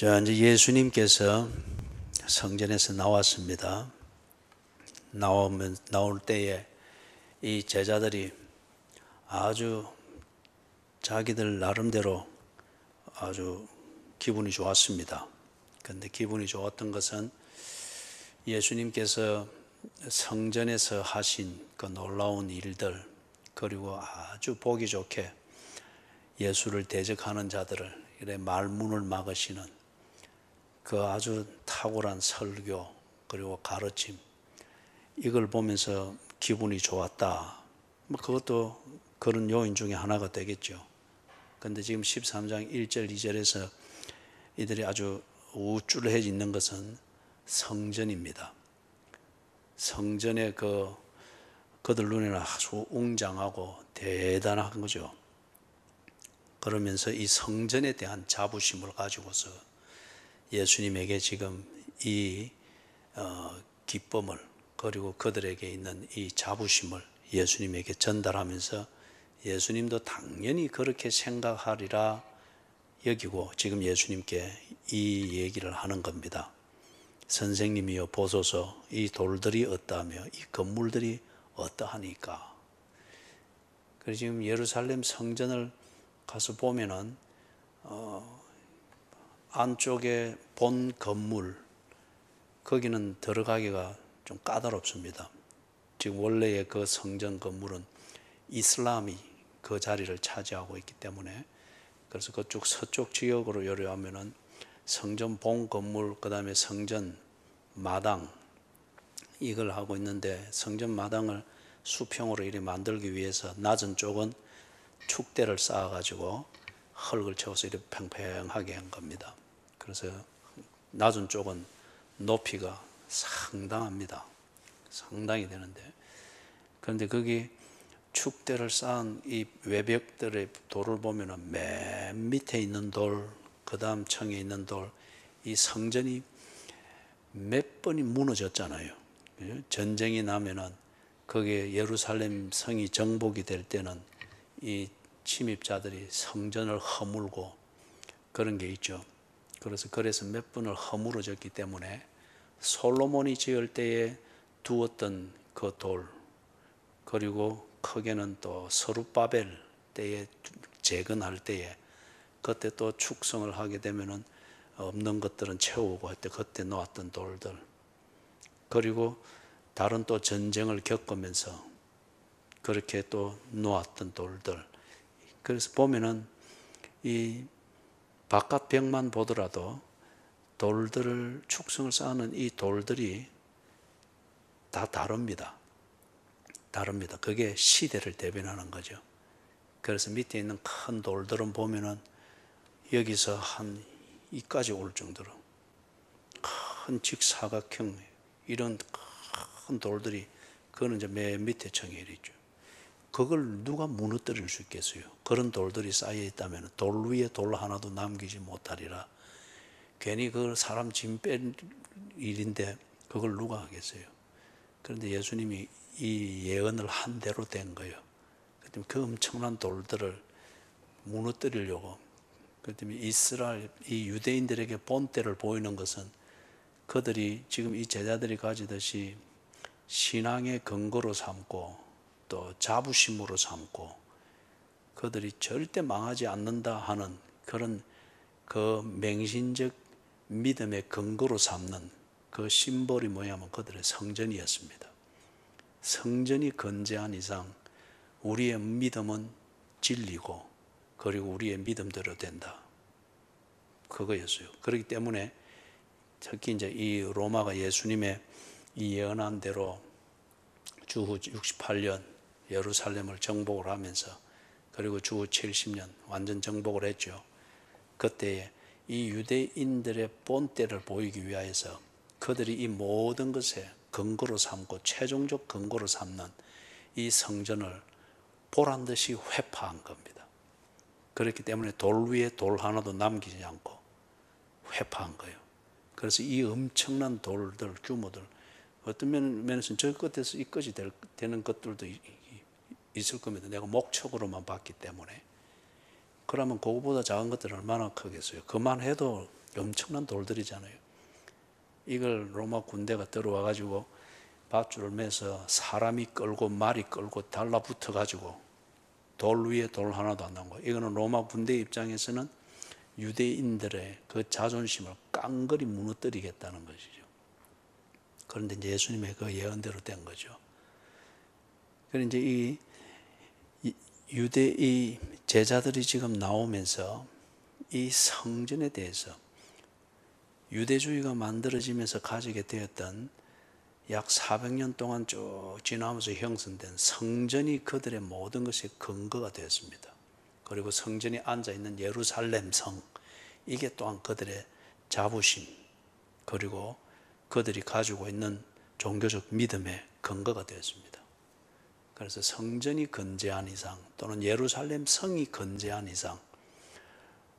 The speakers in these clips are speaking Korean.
이제 예수님께서 성전에서 나왔습니다. 나올 때에 이 제자들이 아주 자기들 나름대로 아주 기분이 좋았습니다. 그런데 기분이 좋았던 것은 예수님께서 성전에서 하신 그 놀라운 일들, 그리고 아주 보기 좋게 예수를 대적하는 자들을 이래 말문을 막으시는 그 아주 탁월한 설교, 그리고 가르침, 이걸 보면서 기분이 좋았다. 그것도 그런 요인 중에 하나가 되겠죠. 그런데 지금 13장 1절 2절에서 이들이 아주 우쭐해 있는 것은 성전입니다. 성전에 그들 눈에는 아주 웅장하고 대단한 거죠. 그러면서 이 성전에 대한 자부심을 가지고서 예수님에게 지금 이 기쁨을, 그리고 그들에게 있는 이 자부심을 예수님에게 전달하면서 예수님도 당연히 그렇게 생각하리라 여기고 지금 예수님께 이 얘기를 하는 겁니다. 선생님이여 보소서, 이 돌들이 어떠하며 이 건물들이 어떠하니까. 그래서 지금 예루살렘 성전을 가서 보면은 안쪽에 본 건물, 거기는 들어가기가 좀 까다롭습니다. 지금 원래의 그 성전 건물은 이슬람이 그 자리를 차지하고 있기 때문에, 그래서 그쪽 서쪽 지역으로 요리하면은 성전 본 건물, 그 다음에 성전 마당, 이걸 하고 있는데, 성전 마당을 수평으로 이렇게 만들기 위해서 낮은 쪽은 축대를 쌓아가지고 흙을 채워서 이렇게 팽팽하게 한 겁니다. 그래서 낮은 쪽은 높이가 상당합니다. 상당히 되는데, 그런데 거기 축대를 쌓은 이 외벽들의 돌을 보면은 맨 밑에 있는 돌, 그 다음 층에 있는 돌, 이 성전이 몇 번이 무너졌잖아요. 전쟁이 나면은 거기에 예루살렘 성이 정복이 될 때는 이 침입자들이 성전을 허물고 그런 게 있죠. 그래서 몇 번을 허물어졌기 때문에 솔로몬이 지을 때에 두었던 그 돌, 그리고 크게는 또 스룹바벨 때에 재건할 때에 그때 또 축성을 하게 되면은 없는 것들은 채우고 할때 그때 놓았던 돌들, 그리고 다른 또 전쟁을 겪으면서 그렇게 또 놓았던 돌들. 그래서 보면은 이 바깥 벽만 보더라도 돌들을 축성을 쌓는 이 돌들이 다 다릅니다. 그게 시대를 대변하는 거죠. 그래서 밑에 있는 큰 돌들은 보면은 여기서 한 이까지 올 정도로 큰 직사각형 이런 큰 돌들이, 그거는 이제 맨 밑에 층에 있죠. 그걸 누가 무너뜨릴 수 있겠어요? 그런 돌들이 쌓여 있다면 돌 위에 돌 하나도 남기지 못하리라. 괜히 그걸 사람 짐 뺀 일인데 그걸 누가 하겠어요? 그런데 예수님이 이 예언을 한 대로 된 거예요. 그 엄청난 돌들을 무너뜨리려고. 그렇다면 이스라엘, 이 유대인들에게 본때를 보이는 것은 그들이 지금 이 제자들이 가지듯이 신앙의 근거로 삼고 또 자부심으로 삼고 그들이 절대 망하지 않는다 하는 그런 그 맹신적 믿음의 근거로 삼는 그 심볼이 뭐냐면 그들의 성전이었습니다. 성전이 건재한 이상 우리의 믿음은 진리고, 그리고 우리의 믿음대로 된다. 그거였어요. 그렇기 때문에 특히 이제 이 로마가 예수님의 이 예언한 대로 주후 68년 예루살렘을 정복을 하면서, 그리고 주후 70년 완전 정복을 했죠. 그때에 이 유대인들의 본때를 보이기 위하여서 그들이 이 모든 것에 근거로 삼고 최종적 근거로 삼는 이 성전을 보란듯이 회파한 겁니다. 그렇기 때문에 돌 위에 돌 하나도 남기지 않고 회파한 거예요. 그래서 이 엄청난 돌들, 규모들, 어떤 면에서는 저 끝에서 이 끝이 되는 것들도 있을 겁니다. 내가 목적으로만 봤기 때문에. 그러면 그거보다 작은 것들은 얼마나 크겠어요. 그만 해도 엄청난 돌들이잖아요. 이걸 로마 군대가 들어와 가지고 밧줄을 매서 사람이 끌고 말이 끌고 달라붙어 가지고 돌 위에 돌 하나도 안 나온 거예요. 이거는 로마 군대 입장에서는 유대인들의 그 자존심을 깡그리 무너뜨리겠다는 것이죠. 그런데 이제 예수님의 그 예언대로 된 거죠. 그런데 이제 이 제자들이 지금 나오면서 이 성전에 대해서 유대주의가 만들어지면서 가지게 되었던 약 400년 동안 쭉 지나면서 형성된 성전이 그들의 모든 것의 근거가 되었습니다. 그리고 성전에 앉아있는 예루살렘 성, 이게 또한 그들의 자부심, 그리고 그들이 가지고 있는 종교적 믿음의 근거가 되었습니다. 그래서 성전이 건재한 이상 또는 예루살렘 성이 건재한 이상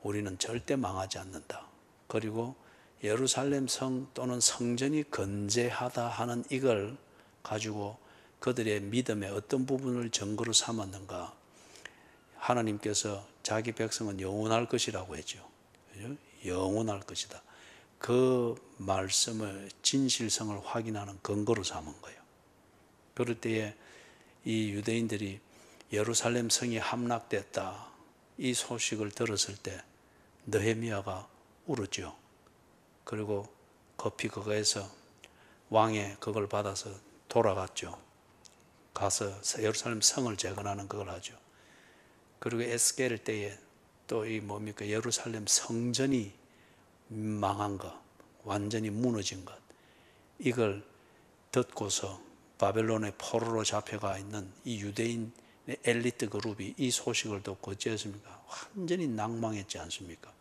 우리는 절대 망하지 않는다. 그리고 예루살렘 성 또는 성전이 건재하다 하는 이걸 가지고 그들의 믿음의 어떤 부분을 증거로 삼았는가? 하나님께서 자기 백성은 영원할 것이라고 했죠. 영원할 것이다. 그 말씀을 진실성을 확인하는 근거로 삼은 거예요. 그럴 때에 이 유대인들이 예루살렘 성이 함락됐다, 이 소식을 들었을 때 느헤미야가 울었죠. 그리고 급히 그거에서 왕의 그걸 받아서 돌아갔죠. 가서 예루살렘 성을 재건하는 그걸 하죠. 그리고 에스겔 때에 또 이 뭡니까? 예루살렘 성전이 망한 것, 완전히 무너진 것, 이걸 듣고서 바벨론의 포로로 잡혀가 있는 이 유대인의 엘리트 그룹이 이 소식을 듣고 어찌했습니까? 완전히 낭망했지 않습니까?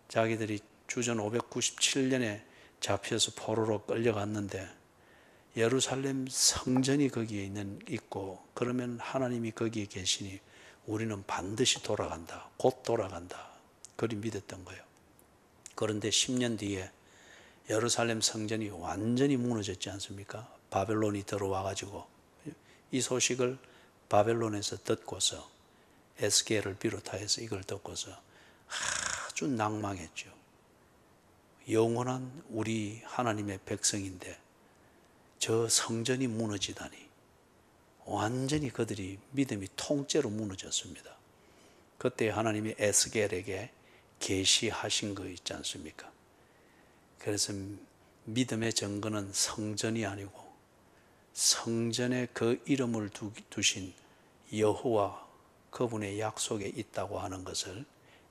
자기들이 주전 597년에 잡혀서 포로로 끌려갔는데 예루살렘 성전이 거기에 있고, 그러면 하나님이 거기에 계시니 우리는 반드시 돌아간다, 곧 돌아간다, 그리 믿었던 거예요. 그런데 10년 뒤에 예루살렘 성전이 완전히 무너졌지 않습니까? 바벨론이 들어와 가지고 이 소식을 바벨론에서 듣고서 에스겔을 비롯하여서 이걸 듣고서 아주 낭망했죠. 영원한 우리 하나님의 백성인데 저 성전이 무너지다니. 완전히 그들이 믿음이 통째로 무너졌습니다. 그때 하나님이 에스겔에게 계시하신 거 있지 않습니까? 그래서 믿음의 증거는 성전이 아니고 성전에 그 이름을 두신 여호와 그분의 약속에 있다고 하는 것을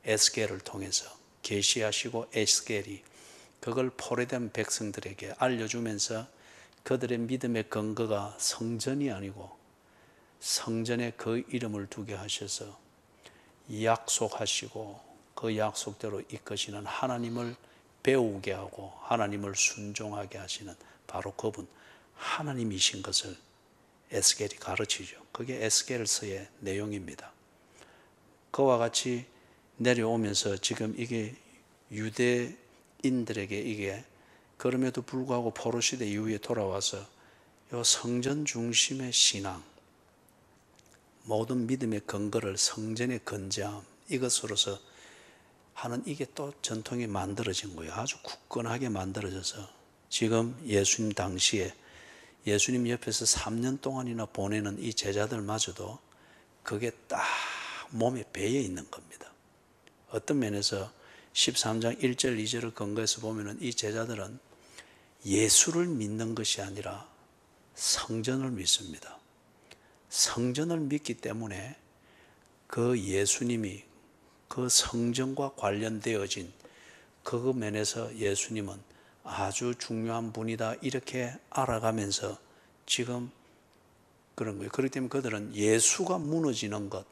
에스겔을 통해서 계시하시고, 에스겔이 그걸 포로된 백성들에게 알려주면서 그들의 믿음의 근거가 성전이 아니고 성전에 그 이름을 두게 하셔서 약속하시고 그 약속대로 이끄시는 하나님을 배우게 하고 하나님을 순종하게 하시는 바로 그분 하나님이신 것을 에스겔이 가르치죠. 그게 에스겔서의 내용입니다. 그와 같이 내려오면서 지금 이게 유대인들에게 이게 그럼에도 불구하고 포로시대 이후에 돌아와서 이 성전 중심의 신앙, 모든 믿음의 근거를 성전의 건재함, 이것으로서 하는 이게 또 전통이 만들어진 거예요. 아주 굳건하게 만들어져서 지금 예수님 당시에 예수님 옆에서 3년 동안이나 보내는 이 제자들마저도 그게 딱 몸에 배어 있는 겁니다. 어떤 면에서 13장 1절 2절을 근거해서 보면 이 제자들은 예수를 믿는 것이 아니라 성전을 믿습니다. 성전을 믿기 때문에 그 예수님이 그 성전과 관련되어진 그 면에서 예수님은 아주 중요한 분이다, 이렇게 알아가면서 지금 그런 거예요. 그렇기 때문에 그들은 예수가 무너지는 것,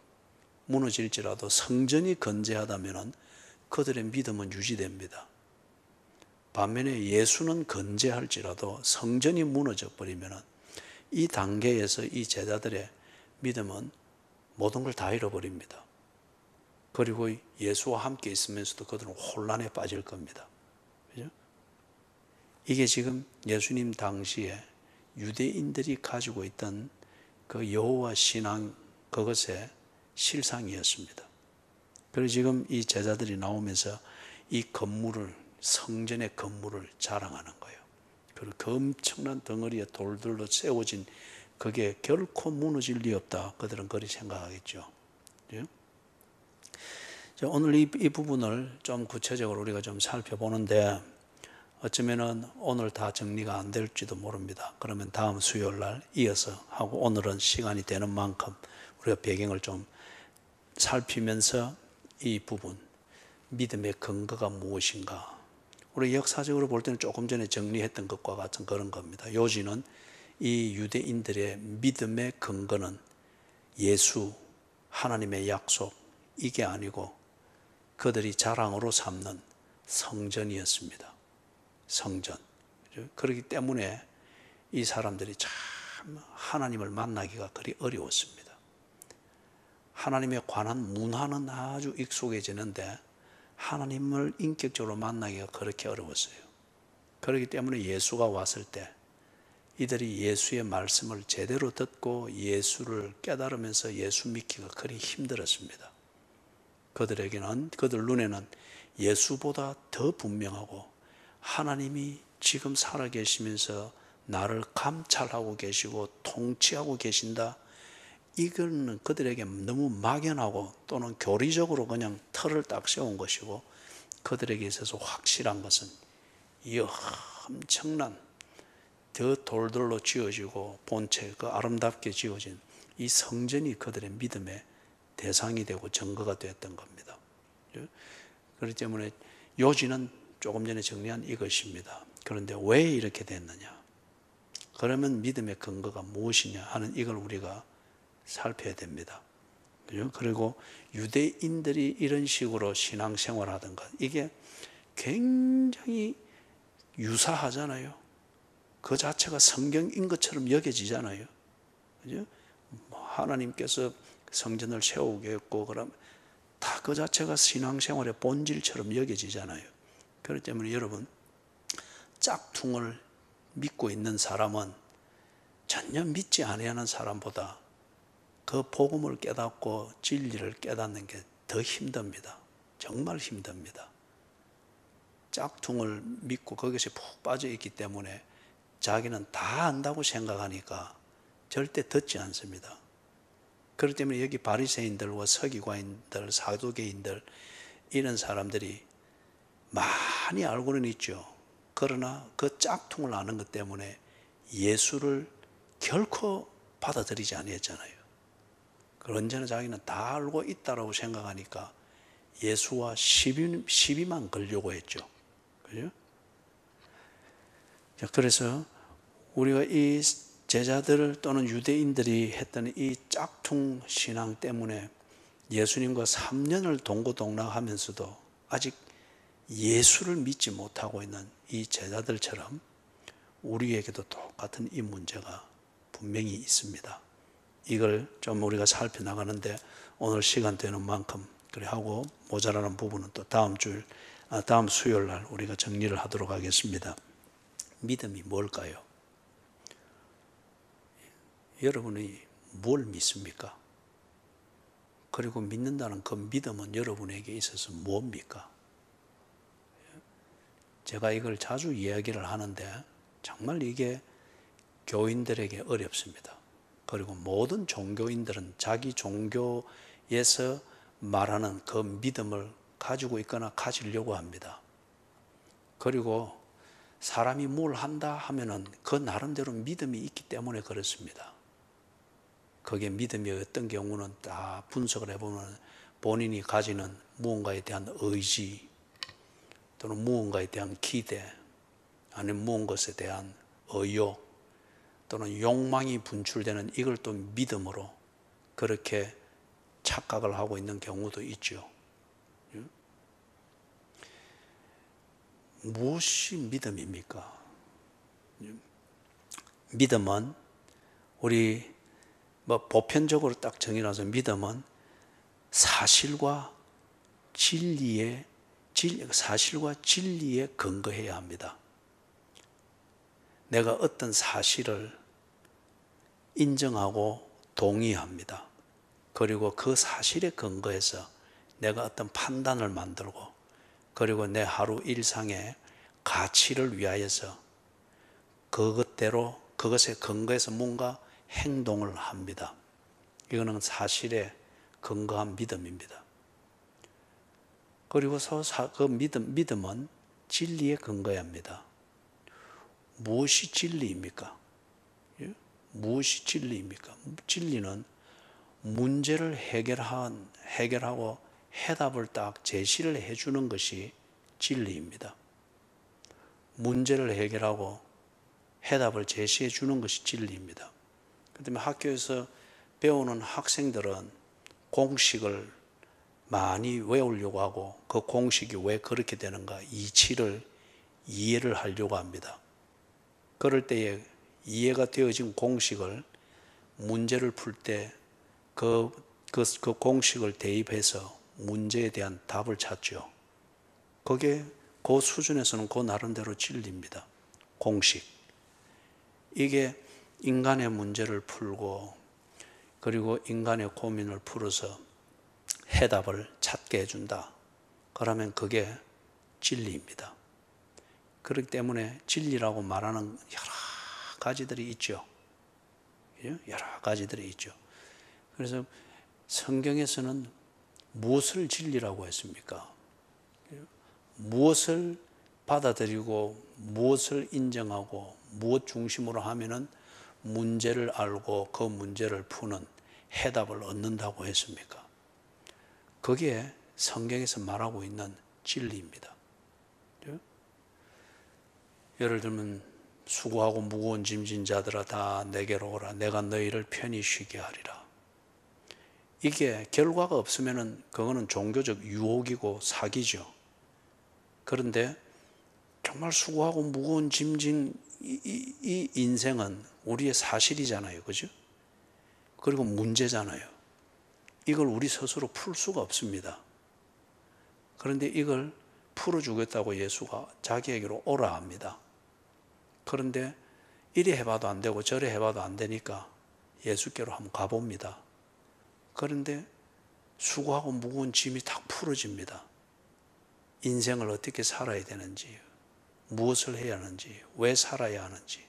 무너질지라도 성전이 건재하다면 그들의 믿음은 유지됩니다. 반면에 예수는 건재할지라도 성전이 무너져 버리면 이 단계에서 이 제자들의 믿음은 모든 걸 다 잃어버립니다. 그리고 예수와 함께 있으면서도 그들은 혼란에 빠질 겁니다. 그죠? 이게 지금 예수님 당시에 유대인들이 가지고 있던 그 여호와 신앙, 그것의 실상이었습니다. 그리고 지금 이 제자들이 나오면서 이 건물을, 성전의 건물을 자랑하는 거예요. 그리고 그 엄청난 덩어리의 돌들로 세워진 그게 결코 무너질 리 없다. 그들은 그리 생각하겠죠. 오늘 이 부분을 좀 구체적으로 우리가 좀 살펴보는데, 어쩌면은 오늘 다 정리가 안 될지도 모릅니다. 그러면 다음 수요일 날 이어서 하고, 오늘은 시간이 되는 만큼 우리가 배경을 좀 살피면서 이 부분, 믿음의 근거가 무엇인가, 우리 역사적으로 볼 때는 조금 전에 정리했던 것과 같은 그런 겁니다. 요지는 이 유대인들의 믿음의 근거는 예수, 하나님의 약속, 이게 아니고 그들이 자랑으로 삼는 성전이었습니다. 성전. 그렇기 때문에 이 사람들이 참 하나님을 만나기가 그리 어려웠습니다. 하나님에 관한 문화는 아주 익숙해지는데 하나님을 인격적으로 만나기가 그렇게 어려웠어요. 그렇기 때문에 예수가 왔을 때 이들이 예수의 말씀을 제대로 듣고 예수를 깨달으면서 예수 믿기가 그리 힘들었습니다. 그들에게는, 그들 눈에는 예수보다 더 분명하고 하나님이 지금 살아계시면서 나를 감찰하고 계시고 통치하고 계신다, 이거는 그들에게 너무 막연하고 또는 교리적으로 그냥 틀을 딱 세운 것이고, 그들에게 있어서 확실한 것은 이 엄청난 더 돌들로 지어지고 본체 그 아름답게 지어진 이 성전이 그들의 믿음의 대상이 되고 증거가 되었던 겁니다. 그렇기 때문에 요지는 조금 전에 정리한 이것입니다. 그런데 왜 이렇게 됐느냐, 그러면 믿음의 근거가 무엇이냐 하는 이걸 우리가 살펴야 됩니다. 그리고 유대인들이 이런 식으로 신앙생활하던 것, 이게 굉장히 유사하잖아요. 그 자체가 성경인 것처럼 여겨지잖아요. 그죠? 하나님께서 성전을 세우겠고, 그럼 다 그 자체가 신앙생활의 본질처럼 여겨지잖아요. 그렇기 때문에 여러분, 짝퉁을 믿고 있는 사람은 전혀 믿지 아니하는 사람보다 그 복음을 깨닫고 진리를 깨닫는 게 더 힘듭니다. 정말 힘듭니다. 짝퉁을 믿고 거기서 푹 빠져 있기 때문에 자기는 다 안다고 생각하니까 절대 듣지 않습니다. 그렇기 때문에 여기 바리새인들과 서기관인들, 사두개인들, 이런 사람들이 많이 알고는 있죠. 그러나 그 짝퉁을 아는 것 때문에 예수를 결코 받아들이지 아니했잖아요. 언제나 자기는 다 알고 있다라고 생각하니까 예수와 시비만 걸려고 했죠. 그죠? 자, 그래서 우리가 이 제자들 또는 유대인들이 했던 이 짝퉁 신앙 때문에 예수님과 3년을 동고동락하면서도 아직 예수를 믿지 못하고 있는 이 제자들처럼 우리에게도 똑같은 이 문제가 분명히 있습니다. 이걸 좀 우리가 살펴나가는데 오늘 시간 되는 만큼 그래 하고, 모자라는 부분은 또 다음 수요일 날 우리가 정리를 하도록 하겠습니다. 믿음이 뭘까요? 여러분이 뭘 믿습니까? 그리고 믿는다는 그 믿음은 여러분에게 있어서 뭡니까? 제가 이걸 자주 이야기를 하는데 정말 이게 교인들에게 어렵습니다. 그리고 모든 종교인들은 자기 종교에서 말하는 그 믿음을 가지고 있거나 가지려고 합니다. 그리고 사람이 뭘 한다 하면은 그 나름대로 믿음이 있기 때문에 그렇습니다. 그게 믿음이 어떤 경우는 다 분석을 해보면 본인이 가지는 무언가에 대한 의지, 또는 무언가에 대한 기대, 아니면 무언가에 대한 의욕, 또는 욕망이 분출되는 이걸 또 믿음으로 그렇게 착각을 하고 있는 경우도 있죠. 무엇이 믿음입니까? 믿음은 우리 보편적으로 딱 정의나서 믿음은 사실과 진리에 근거해야 합니다. 내가 어떤 사실을 인정하고 동의합니다. 그리고 그 사실에 근거해서 내가 어떤 판단을 만들고 그리고 내 하루 일상의 가치를 위하여서 그것대로 그것에 근거해서 뭔가 행동을 합니다. 이거는 사실에 근거한 믿음입니다. 그리고서 그 믿음은 진리에 근거해야 합니다. 무엇이 진리입니까? 예? 무엇이 진리입니까? 진리는 문제를 해결하고 해답을 딱 제시를 해주는 것이 진리입니다. 문제를 해결하고 해답을 제시해 주는 것이 진리입니다. 그다음에 학교에서 배우는 학생들은 공식을 많이 외우려고 하고 그 공식이 왜 그렇게 되는가 이치를 이해를 하려고 합니다. 그럴 때에 이해가 되어진 공식을 문제를 풀 때 그 공식을 대입해서 문제에 대한 답을 찾죠. 그게 그 수준에서는 그 나름대로 진리입니다. 공식. 이게 인간의 문제를 풀고 그리고 인간의 고민을 풀어서 해답을 찾게 해준다. 그러면 그게 진리입니다. 그렇기 때문에 진리라고 말하는 여러 가지들이 있죠. 여러 가지들이 있죠. 그래서 성경에서는 무엇을 진리라고 했습니까? 무엇을 받아들이고 무엇을 인정하고 무엇 중심으로 하면은 문제를 알고 그 문제를 푸는 해답을 얻는다고 했습니까? 그게 성경에서 말하고 있는 진리입니다. 예를 들면 수고하고 무거운 짐진 자들아 다 내게로 오라 내가 너희를 편히 쉬게 하리라. 이게 결과가 없으면은 그거는 종교적 유혹이고 사기죠. 그런데 정말 수고하고 무거운 짐진 이 인생은 우리의 사실이잖아요. 그죠? 그리고 문제잖아요. 이걸 우리 스스로 풀 수가 없습니다. 그런데 이걸 풀어주겠다고 예수가 자기에게로 오라 합니다. 그런데 이리 해봐도 안 되고 저리 해봐도 안 되니까 예수께로 한번 가봅니다. 그런데 수고하고 무거운 짐이 탁 풀어집니다. 인생을 어떻게 살아야 되는지, 무엇을 해야 하는지, 왜 살아야 하는지,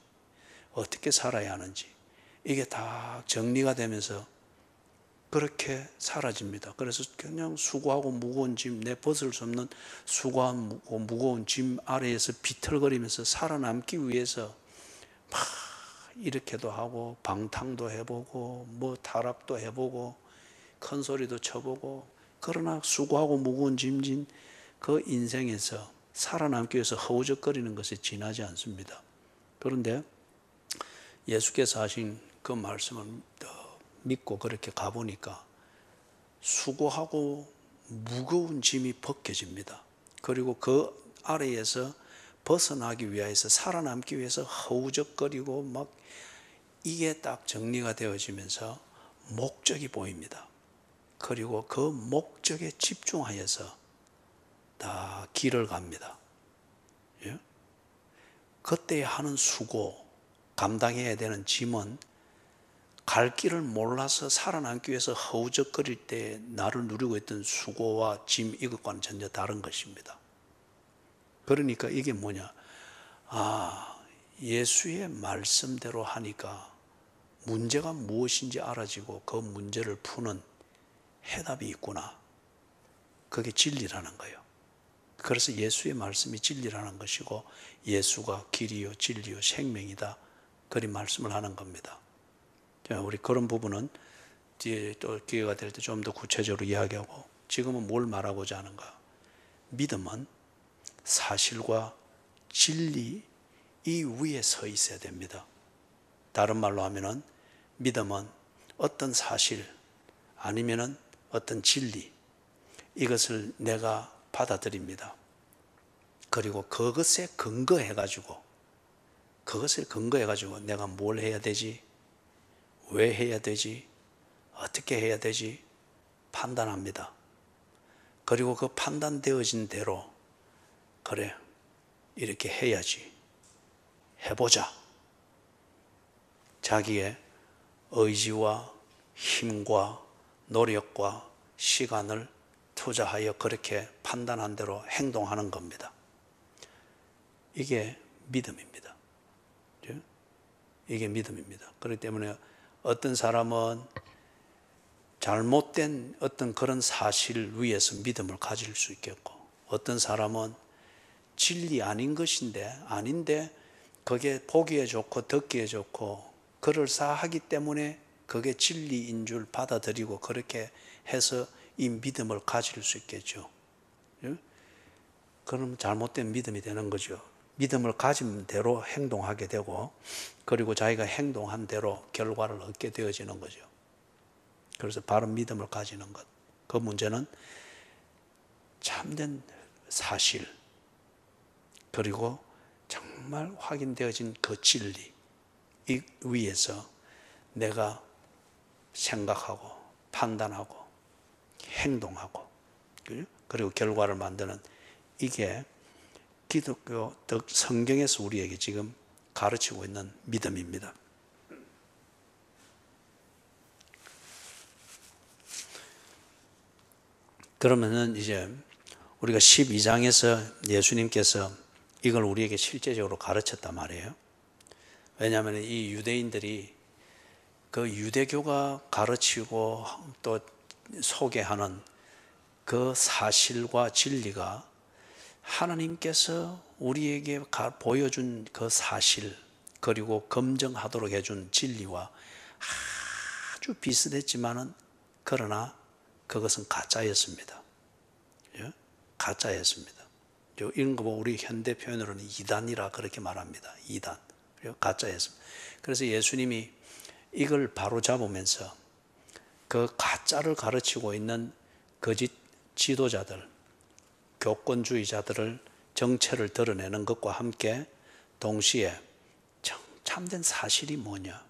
어떻게 살아야 하는지 이게 다 정리가 되면서 그렇게 사라집니다. 그래서 그냥 수고하고 무거운 짐, 내 벗을 수 없는 수고하고 무거운 짐 아래에서 비틀거리면서 살아남기 위해서 막 이렇게도 하고 방탕도 해보고 뭐 타락도 해보고 큰 소리도 쳐보고 그러나 수고하고 무거운 짐진 그 인생에서 살아남기 위해서 허우적거리는 것이 지나지 않습니다. 그런데 예수께서 하신 그 말씀을 믿고 그렇게 가보니까 수고하고 무거운 짐이 벗겨집니다. 그리고 그 아래에서 벗어나기 위해서 살아남기 위해서 허우적거리고 막 이게 딱 정리가 되어지면서 목적이 보입니다. 그리고 그 목적에 집중하여서 다 길을 갑니다. 예? 그때 하는 수고, 감당해야 되는 짐은 갈 길을 몰라서 살아남기 위해서 허우적거릴 때 나를 누리고 있던 수고와 짐 이것과는 전혀 다른 것입니다. 그러니까 이게 뭐냐? 예수의 말씀대로 하니까 문제가 무엇인지 알아지고 그 문제를 푸는 해답이 있구나. 그게 진리라는 거예요. 그래서 예수의 말씀이 진리라는 것이고 예수가 길이요 진리요 생명이다. 그리 말씀을 하는 겁니다. 우리 그런 부분은 뒤에 또 기회가 될 때 좀 더 구체적으로 이야기하고 지금은 뭘 말하고자 하는가? 믿음은 사실과 진리 이 위에 서 있어야 됩니다. 다른 말로 하면은 믿음은 어떤 사실 아니면은 어떤 진리 이것을 내가 받아들입니다. 그리고 그것에 근거해가지고 내가 뭘 해야 되지? 왜 해야 되지? 어떻게 해야 되지? 판단합니다. 그리고 그 판단되어진 대로 그래 이렇게 해야지 해보자. 자기의 의지와 힘과 노력과 시간을 투자하여 그렇게 판단한 대로 행동하는 겁니다. 이게 믿음입니다. 이게 믿음입니다. 그렇기 때문에 어떤 사람은 잘못된 어떤 그런 사실 위에서 믿음을 가질 수 있겠고, 어떤 사람은 진리 아닌데 그게 보기에 좋고 듣기에 좋고 그럴싸하기 때문에 그게 진리인 줄 받아들이고 그렇게 해서 이 믿음을 가질 수 있겠죠. 그럼 잘못된 믿음이 되는 거죠. 믿음을 가진 대로 행동하게 되고, 그리고 자기가 행동한 대로 결과를 얻게 되어지는 거죠. 그래서 바른 믿음을 가지는 것, 그 문제는 참된 사실, 그리고 정말 확인되어진 그 진리 이 위에서 내가 생각하고 판단하고 행동하고 그리고 결과를 만드는, 이게 기독교 성경에서 우리에게 지금 가르치고 있는 믿음입니다. 그러면은 이제 우리가 12장에서 예수님께서 이걸 우리에게 실제적으로 가르쳤단 말이에요. 왜냐하면 이 유대인들이 그 유대교가 가르치고 또 소개하는 그 사실과 진리가 하나님께서 우리에게 보여준 그 사실, 그리고 검증하도록 해준 진리와 아주 비슷했지만은 그러나 그것은 가짜였습니다. 가짜였습니다. 이런 거 보고 우리 현대 표현으로는 이단이라 그렇게 말합니다. 이단. 가짜였습니다. 그래서 예수님이 이걸 바로 잡으면서 그 가짜를 가르치고 있는 거짓 지도자들, 교권주의자들을 정체를 드러내는 것과 함께 동시에 참된 사실이 뭐냐,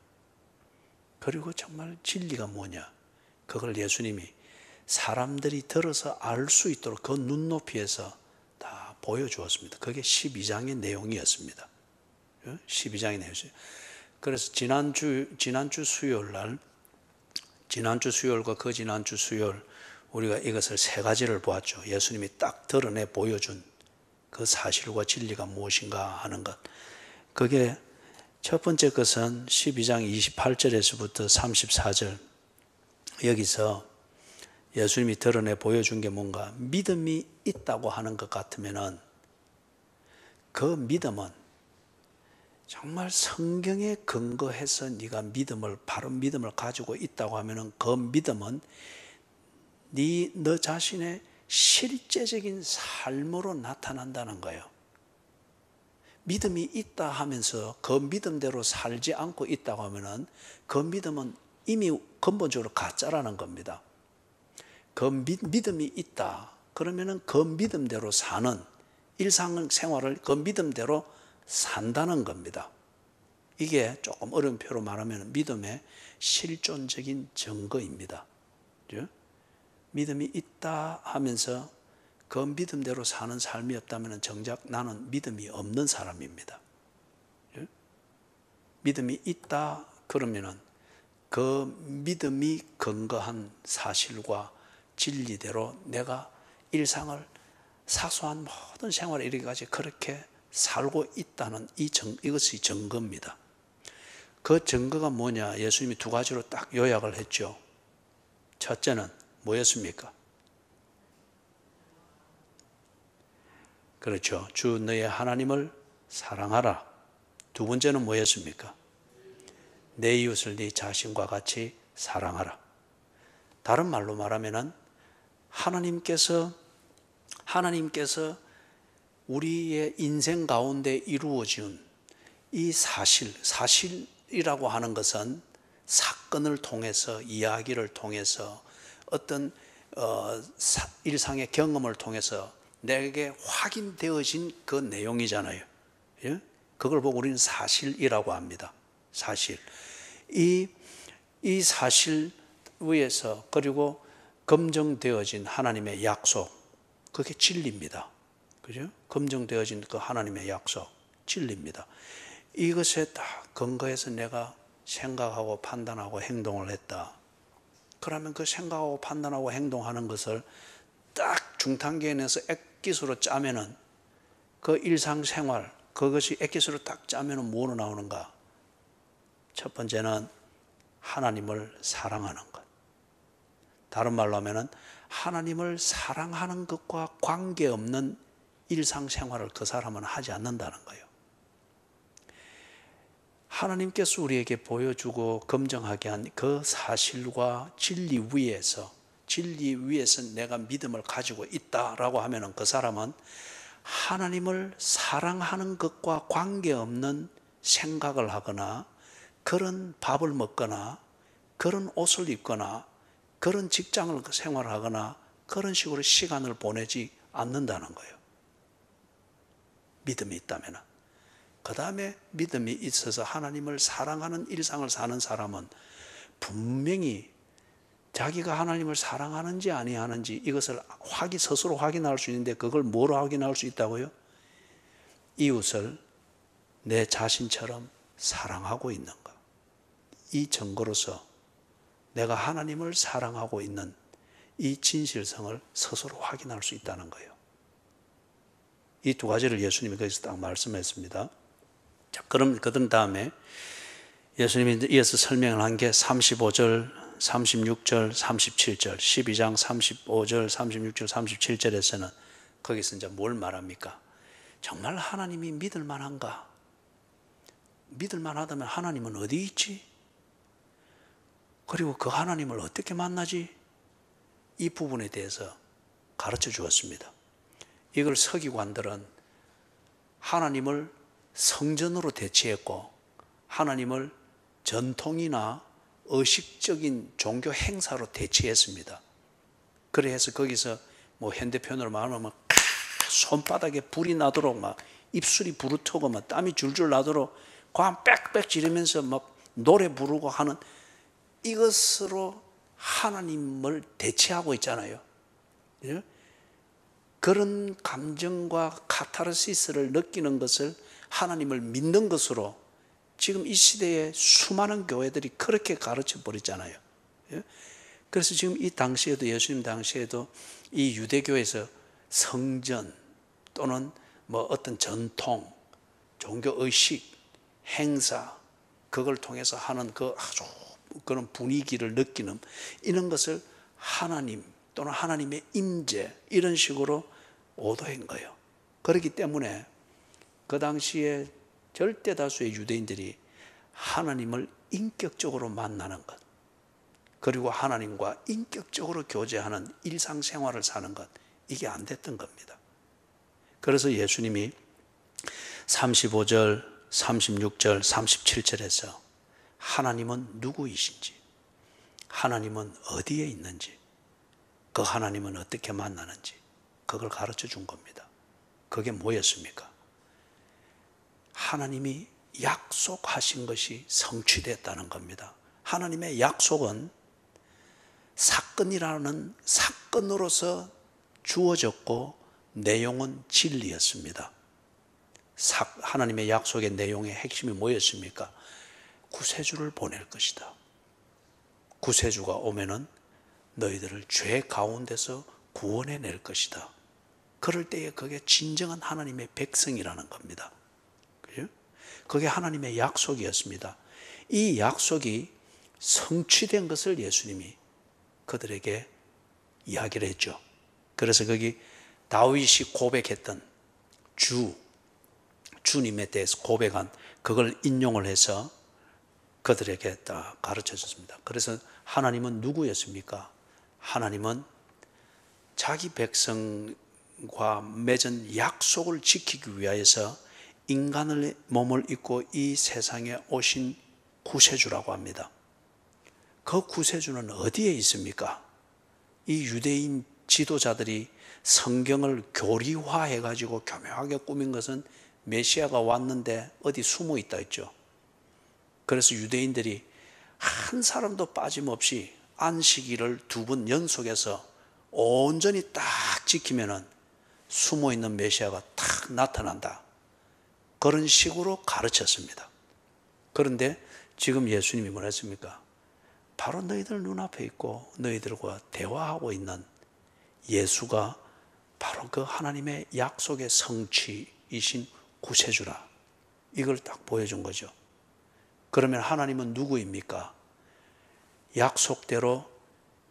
그리고 정말 진리가 뭐냐, 그걸 예수님이 사람들이 들어서 알 수 있도록 그 눈높이에서 다 보여주었습니다. 그게 12장의 내용이었습니다. 12장의 내용이었어요. 그래서 지난주 수요일날, 지난주 수요일과 그 지난주 수요일 우리가 이것을 세 가지를 보았죠. 예수님이 딱 드러내 보여준 그 사실과 진리가 무엇인가 하는 것. 그게 첫 번째 것은 12장 28절에서부터 34절, 여기서 예수님이 드러내 보여준 게 뭔가 믿음이 있다고 하는 것 같으면은 그 믿음은 정말 성경에 근거해서 네가 믿음을, 바른 믿음을 가지고 있다고 하면은 그 믿음은 너 자신의 실제적인 삶으로 나타난다는 거예요. 믿음이 있다 하면서 그 믿음대로 살지 않고 있다고 하면은 그 믿음은 이미 근본적으로 가짜라는 겁니다. 그 믿음이 있다 그러면은 그 믿음대로 사는 일상생활을 그 믿음대로 산다는 겁니다. 이게 조금 어려운 표로 말하면 믿음의 실존적인 증거입니다. 믿음이 있다 하면서 그 믿음대로 사는 삶이 없다면 정작 나는 믿음이 없는 사람입니다. 믿음이 있다 그러면은 그 믿음이 근거한 사실과 진리대로 내가 일상을, 사소한 모든 생활을 이르기까지 그렇게 살고 있다는 이것이 증거입니다. 그 증거가 뭐냐? 예수님이 두 가지로 딱 요약을 했죠. 첫째는 뭐였습니까? 그렇죠. 주 너의 하나님을 사랑하라. 두 번째는 뭐였습니까? 내 이웃을 네 자신과 같이 사랑하라. 다른 말로 말하면은 하나님께서 우리의 인생 가운데 이루어진 이 사실이라고 하는 것은 사건을 통해서, 이야기를 통해서, 어떤 일상의 경험을 통해서 내게 확인되어진 그 내용이잖아요. 그걸 보고 우리는 사실이라고 합니다. 사실. 이 사실 위에서, 그리고 검증되어진 하나님의 약속, 그게 진리입니다. 그죠? 검증되어진 그 하나님의 약속, 진리입니다. 이것에 다 근거해서 내가 생각하고 판단하고 행동을 했다. 그러면 그 생각하고 판단하고 행동하는 것을 딱 중탄기에 내서 액기스로 짜면은 그 일상생활, 그것이 액기스로 딱 짜면은 뭐로 나오는가? 첫 번째는 하나님을 사랑하는 것. 다른 말로 하면은 하나님을 사랑하는 것과 관계없는 일상생활을 그 사람은 하지 않는다는 거예요. 하나님께서 우리에게 보여주고 검증하게 한 그 사실과 진리 위에서 내가 믿음을 가지고 있다라고 하면은 그 사람은 하나님을 사랑하는 것과 관계없는 생각을 하거나 그런 밥을 먹거나 그런 옷을 입거나 그런 직장을 생활하거나 그런 식으로 시간을 보내지 않는다는 거예요. 믿음이 있다면. 그 다음에 믿음이 있어서 하나님을 사랑하는 일상을 사는 사람은 분명히 자기가 하나님을 사랑하는지 아니하는지 이것을 스스로 확인할 수 있는데 그걸 뭐로 확인할 수 있다고요? 이웃을 내 자신처럼 사랑하고 있는가? 이 증거로서 내가 하나님을 사랑하고 있는 이 진실성을 스스로 확인할 수 있다는 거예요. 이 두 가지를 예수님이 거기서 딱 말씀했습니다. 자, 그럼 그런 다음에 예수님이 이어서 설명을 한 게 35절, 36절, 37절, 12장 35절, 36절, 37절에서는 거기서 이제 뭘 말합니까? 정말 하나님이 믿을 만한가? 믿을 만하다면 하나님은 어디 있지? 그리고 그 하나님을 어떻게 만나지? 이 부분에 대해서 가르쳐 주었습니다. 이걸 서기관들은 하나님을 성전으로 대체했고 하나님을 전통이나 의식적인 종교 행사로 대체했습니다. 그래서 거기서 뭐 현대편으로 말하면 손바닥에 불이 나도록 막 입술이 부르트고 막 땀이 줄줄 나도록 관 빽빽 지르면서 막 노래 부르고 하는 이것으로 하나님을 대체하고 있잖아요. 그런 감정과 카타르시스를 느끼는 것을 하나님을 믿는 것으로 지금 이 시대에 수많은 교회들이 그렇게 가르쳐 버렸잖아요. 그래서 지금 이 당시에도 예수님 당시에도 이 유대교에서 성전 또는 뭐 어떤 전통, 종교의식, 행사 그걸 통해서 하는 그 아주 그런 분위기를 느끼는 이런 것을 하나님 또는 하나님의 임재 이런 식으로 오도한 거예요. 그렇기 때문에 그 당시에 절대 다수의 유대인들이 하나님을 인격적으로 만나는 것 그리고 하나님과 인격적으로 교제하는 일상생활을 사는 것 이게 안 됐던 겁니다. 그래서 예수님이 35절, 36절, 37절에서 하나님은 누구이신지 하나님은 어디에 있는지 그 하나님은 어떻게 만나는지 그걸 가르쳐 준 겁니다. 그게 뭐였습니까? 하나님이 약속하신 것이 성취됐다는 겁니다. 하나님의 약속은 사건이라는 사건으로서 주어졌고 내용은 진리였습니다. 하나님의 약속의 내용의 핵심이 뭐였습니까? 구세주를 보낼 것이다. 구세주가 오면은 너희들을 죄 가운데서 구원해낼 것이다. 그럴 때에 그게 진정한 하나님의 백성이라는 겁니다. 그죠? 그게 하나님의 약속이었습니다. 이 약속이 성취된 것을 예수님이 그들에게 이야기를 했죠. 그래서 거기 다윗이 고백했던 주님에 대해서 고백한 그걸 인용을 해서 그들에게 딱 가르쳐 줬습니다. 그래서 하나님은 누구였습니까? 하나님은 자기 백성과 맺은 약속을 지키기 위하여서 인간의 몸을 입고 이 세상에 오신 구세주라고 합니다. 그 구세주는 어디에 있습니까? 이 유대인 지도자들이 성경을 교리화해가지고 교묘하게 꾸민 것은 메시아가 왔는데 어디 숨어 있다 했죠. 그래서 유대인들이 한 사람도 빠짐없이 안식일을 2번 연속해서 온전히 딱 지키면은 숨어 있는 메시아가 딱 나타난다. 그런 식으로 가르쳤습니다. 그런데 지금 예수님이 뭐라 했습니까? 바로 너희들 눈앞에 있고 너희들과 대화하고 있는 예수가 바로 그 하나님의 약속의 성취이신 구세주라. 이걸 딱 보여준 거죠. 그러면 하나님은 누구입니까? 약속대로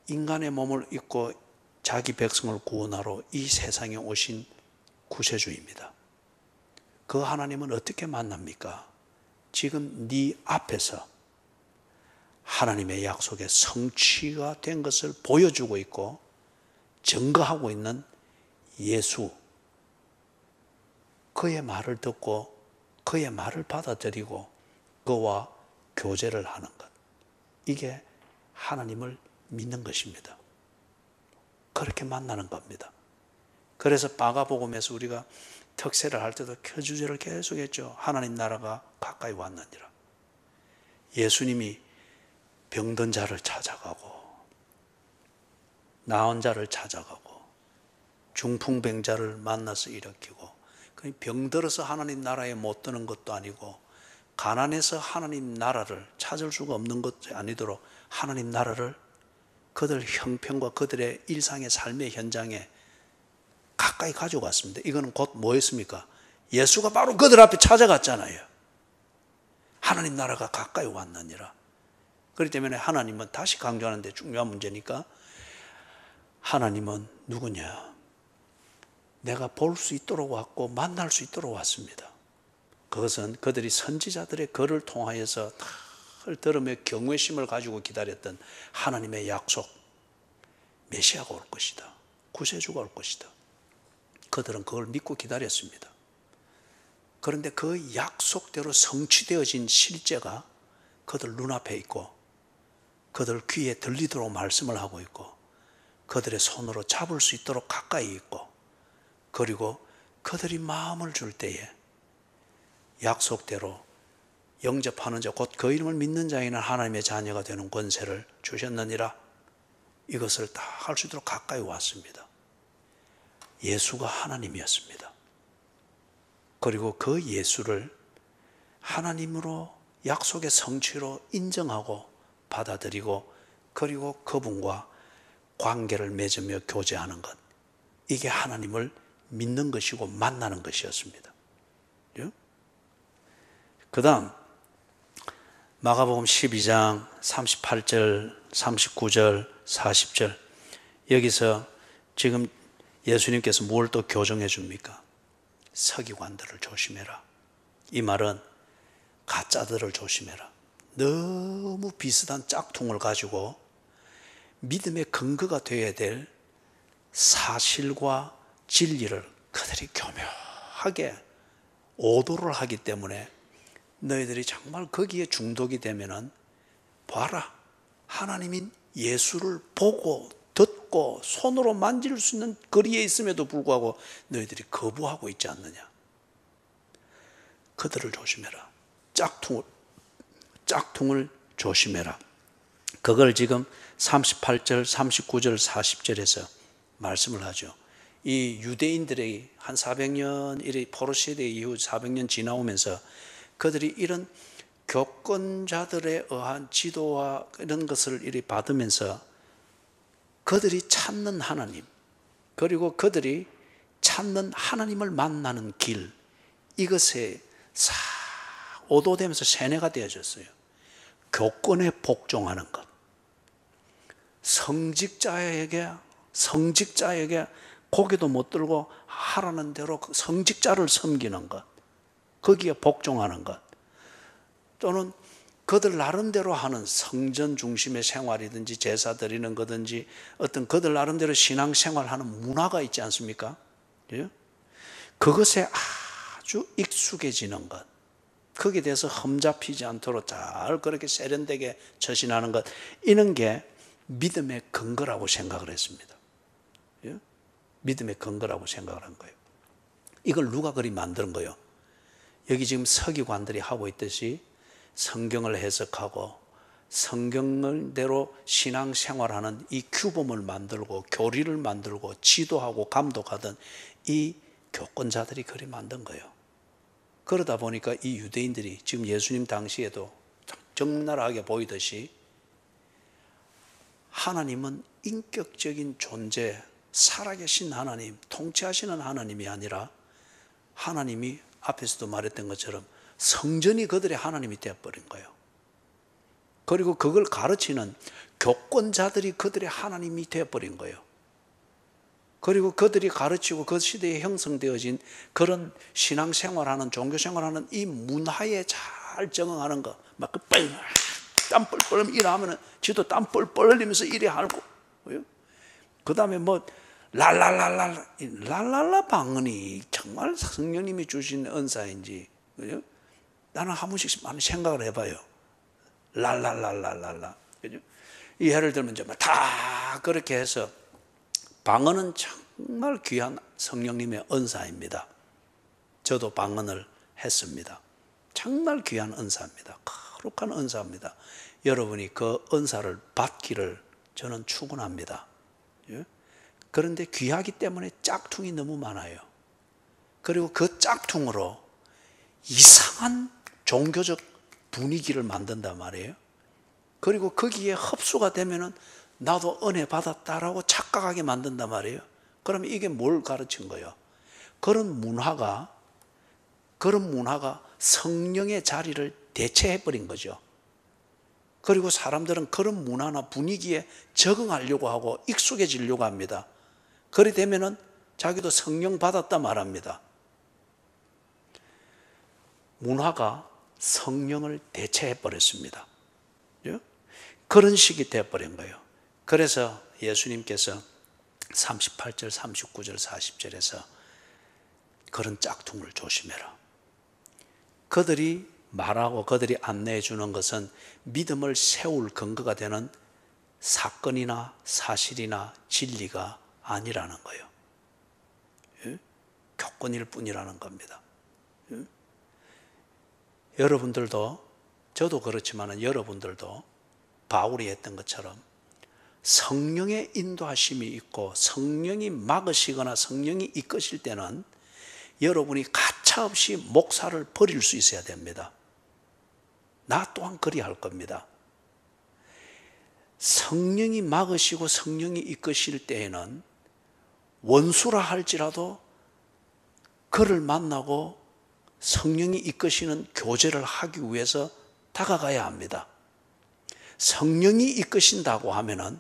인간의 몸을 입고 자기 백성을 구원하러 이 세상에 오신 구세주입니다. 그 하나님은 어떻게 만납니까? 지금 네 앞에서 하나님의 약속의 성취가 된 것을 보여주고 있고 증거하고 있는 예수, 그의 말을 듣고 그의 말을 받아들이고 그와 교제를 하는 것, 이게 하나님을 믿는 것입니다. 그렇게 만나는 겁니다. 그래서 마가복음에서 우리가 특세를 할 때도 그 주제를 계속 했죠. 하나님 나라가 가까이 왔느니라. 예수님이 병든 자를 찾아가고 나은 자를 찾아가고 중풍병자를 만나서 일으키고, 병들어서 하나님 나라에 못 드는 것도 아니고 가난해서 하나님 나라를 찾을 수가 없는 것도 아니도록 하나님 나라를 그들 형편과 그들의 일상의 삶의 현장에 가까이 가져갔습니다. 이거는 곧 뭐였습니까? 예수가 바로 그들 앞에 찾아갔잖아요. 하나님 나라가 가까이 왔느니라. 그렇기 때문에 하나님은, 다시 강조하는데 중요한 문제니까, 하나님은 누구냐? 내가 볼 수 있도록 왔고 만날 수 있도록 왔습니다. 그것은 그들이 선지자들의 글을 통하여서 늘 들으며 경외심을 가지고 기다렸던 하나님의 약속, 메시아가 올 것이다, 구세주가 올 것이다. 그들은 그걸 믿고 기다렸습니다. 그런데 그 약속대로 성취되어진 실제가 그들 눈앞에 있고 그들 귀에 들리도록 말씀을 하고 있고 그들의 손으로 잡을 수 있도록 가까이 있고, 그리고 그들이 마음을 줄 때에 약속대로 영접하는 자, 곧 그 이름을 믿는 자에게는 하나님의 자녀가 되는 권세를 주셨느니라. 이것을 다 할 수 있도록 가까이 왔습니다. 예수가 하나님이었습니다. 그리고 그 예수를 하나님으로 약속의 성취로 인정하고 받아들이고, 그리고 그분과 관계를 맺으며 교제하는 것, 이게 하나님을 믿는 것이고 만나는 것이었습니다. 그 다음 마가복음 12장 38절, 39절, 40절, 여기서 지금 예수님께서 뭘 또 교정해 줍니까? 서기관들을 조심해라. 이 말은 가짜들을 조심해라. 너무 비슷한 짝퉁을 가지고 믿음의 근거가 되어야 될 사실과 진리를 그들이 교묘하게 오도를 하기 때문에 너희들이 정말 거기에 중독이 되면은, 봐라, 하나님인 예수를 보고 듣고 손으로 만질 수 있는 거리에 있음에도 불구하고 너희들이 거부하고 있지 않느냐. 그들을 조심해라. 짝퉁을 조심해라. 그걸 지금 38절, 39절, 40절에서 말씀을 하죠. 이 유대인들의 한 400년, 이래 포로시대 이후 400년 지나오면서 그들이 이런 교권자들에 의한 지도와 이런 것을 이리 받으면서 그들이 찾는 하나님, 그리고 그들이 찾는 하나님을 만나는 길, 이것에 싹 오도되면서 세뇌가 되어졌어요. 교권에 복종하는 것, 성직자에게 고개도 못 들고 하라는 대로 성직자를 섬기는 것, 거기에 복종하는 것, 또는 그들 나름대로 하는 성전 중심의 생활이든지 제사 드리는 거든지 어떤 그들 나름대로 신앙생활하는 문화가 있지 않습니까? 그것에 아주 익숙해지는 것, 거기에 대해서 흠잡히지 않도록 잘 그렇게 세련되게 처신하는 것, 이런 게 믿음의 근거라고 생각을 했습니다. 믿음의 근거라고 생각을 한 거예요. 이걸 누가 그리 만드는 거예요? 여기 지금 서기관들이 하고 있듯이 성경을 해석하고 성경대로 신앙생활하는 이 규범을 만들고 교리를 만들고 지도하고 감독하던 이 교권자들이 그리 만든 거예요. 그러다 보니까 이 유대인들이 지금 예수님 당시에도 적나라하게 보이듯이 하나님은 인격적인 존재, 살아계신 하나님, 통치하시는 하나님이 아니라 하나님이 앞에서도 말했던 것처럼 성전이 그들의 하나님이 되어버린 거예요. 그리고 그걸 가르치는 교권자들이 그들의 하나님이 되어버린 거예요. 그리고 그들이 가르치고 그 시대에 형성되어진 그런 신앙생활하는, 종교생활하는 이 문화에 잘 적응하는 거, 막 땀 뻘뻘 일하면은 지도 땀 뻘뻘 흘리면서 일해 하고, 그 다음에 뭐 랄랄라 방언이 정말 성령님이 주신 은사인지, 그죠? 나는 한 번씩 많이 생각을 해봐요. 랄랄랄랄랄라, 그죠? 이 예를 들면 정말 다 그렇게 해서 방언은 정말 귀한 성령님의 은사입니다. 저도 방언을 했습니다. 정말 귀한 은사입니다. 거룩한 은사입니다. 여러분이 그 은사를 받기를 저는 축원합니다. 그런데 귀하기 때문에 짝퉁이 너무 많아요. 그리고 그 짝퉁으로 이상한 종교적 분위기를 만든단 말이에요. 그리고 거기에 흡수가 되면은 나도 은혜 받았다라고 착각하게 만든단 말이에요. 그러면 이게 뭘 가르친 거예요? 그런 문화가 성령의 자리를 대체해버린 거죠. 그리고 사람들은 그런 문화나 분위기에 적응하려고 하고 익숙해지려고 합니다. 그리 되면은 자기도 성령 받았다 말합니다. 문화가 성령을 대체해버렸습니다. 그런 식이 되어버린 거예요. 그래서 예수님께서 38절, 39절, 40절에서 그런 짝퉁을 조심해라. 그들이 말하고 그들이 안내해 주는 것은 믿음을 세울 근거가 되는 사건이나 사실이나 진리가 아니라는 거예요. 교권일 뿐이라는 겁니다. 여러분들도, 저도 그렇지만 여러분들도 바울이 했던 것처럼 성령의 인도하심이 있고 성령이 막으시거나 성령이 이끄실 때는 여러분이 가차없이 목사를 버릴 수 있어야 됩니다. 나 또한 그리할 겁니다. 성령이 막으시고 성령이 이끄실 때에는 원수라 할지라도 그를 만나고 성령이 이끄시는 교제를 하기 위해서 다가가야 합니다. 성령이 이끄신다고 하면은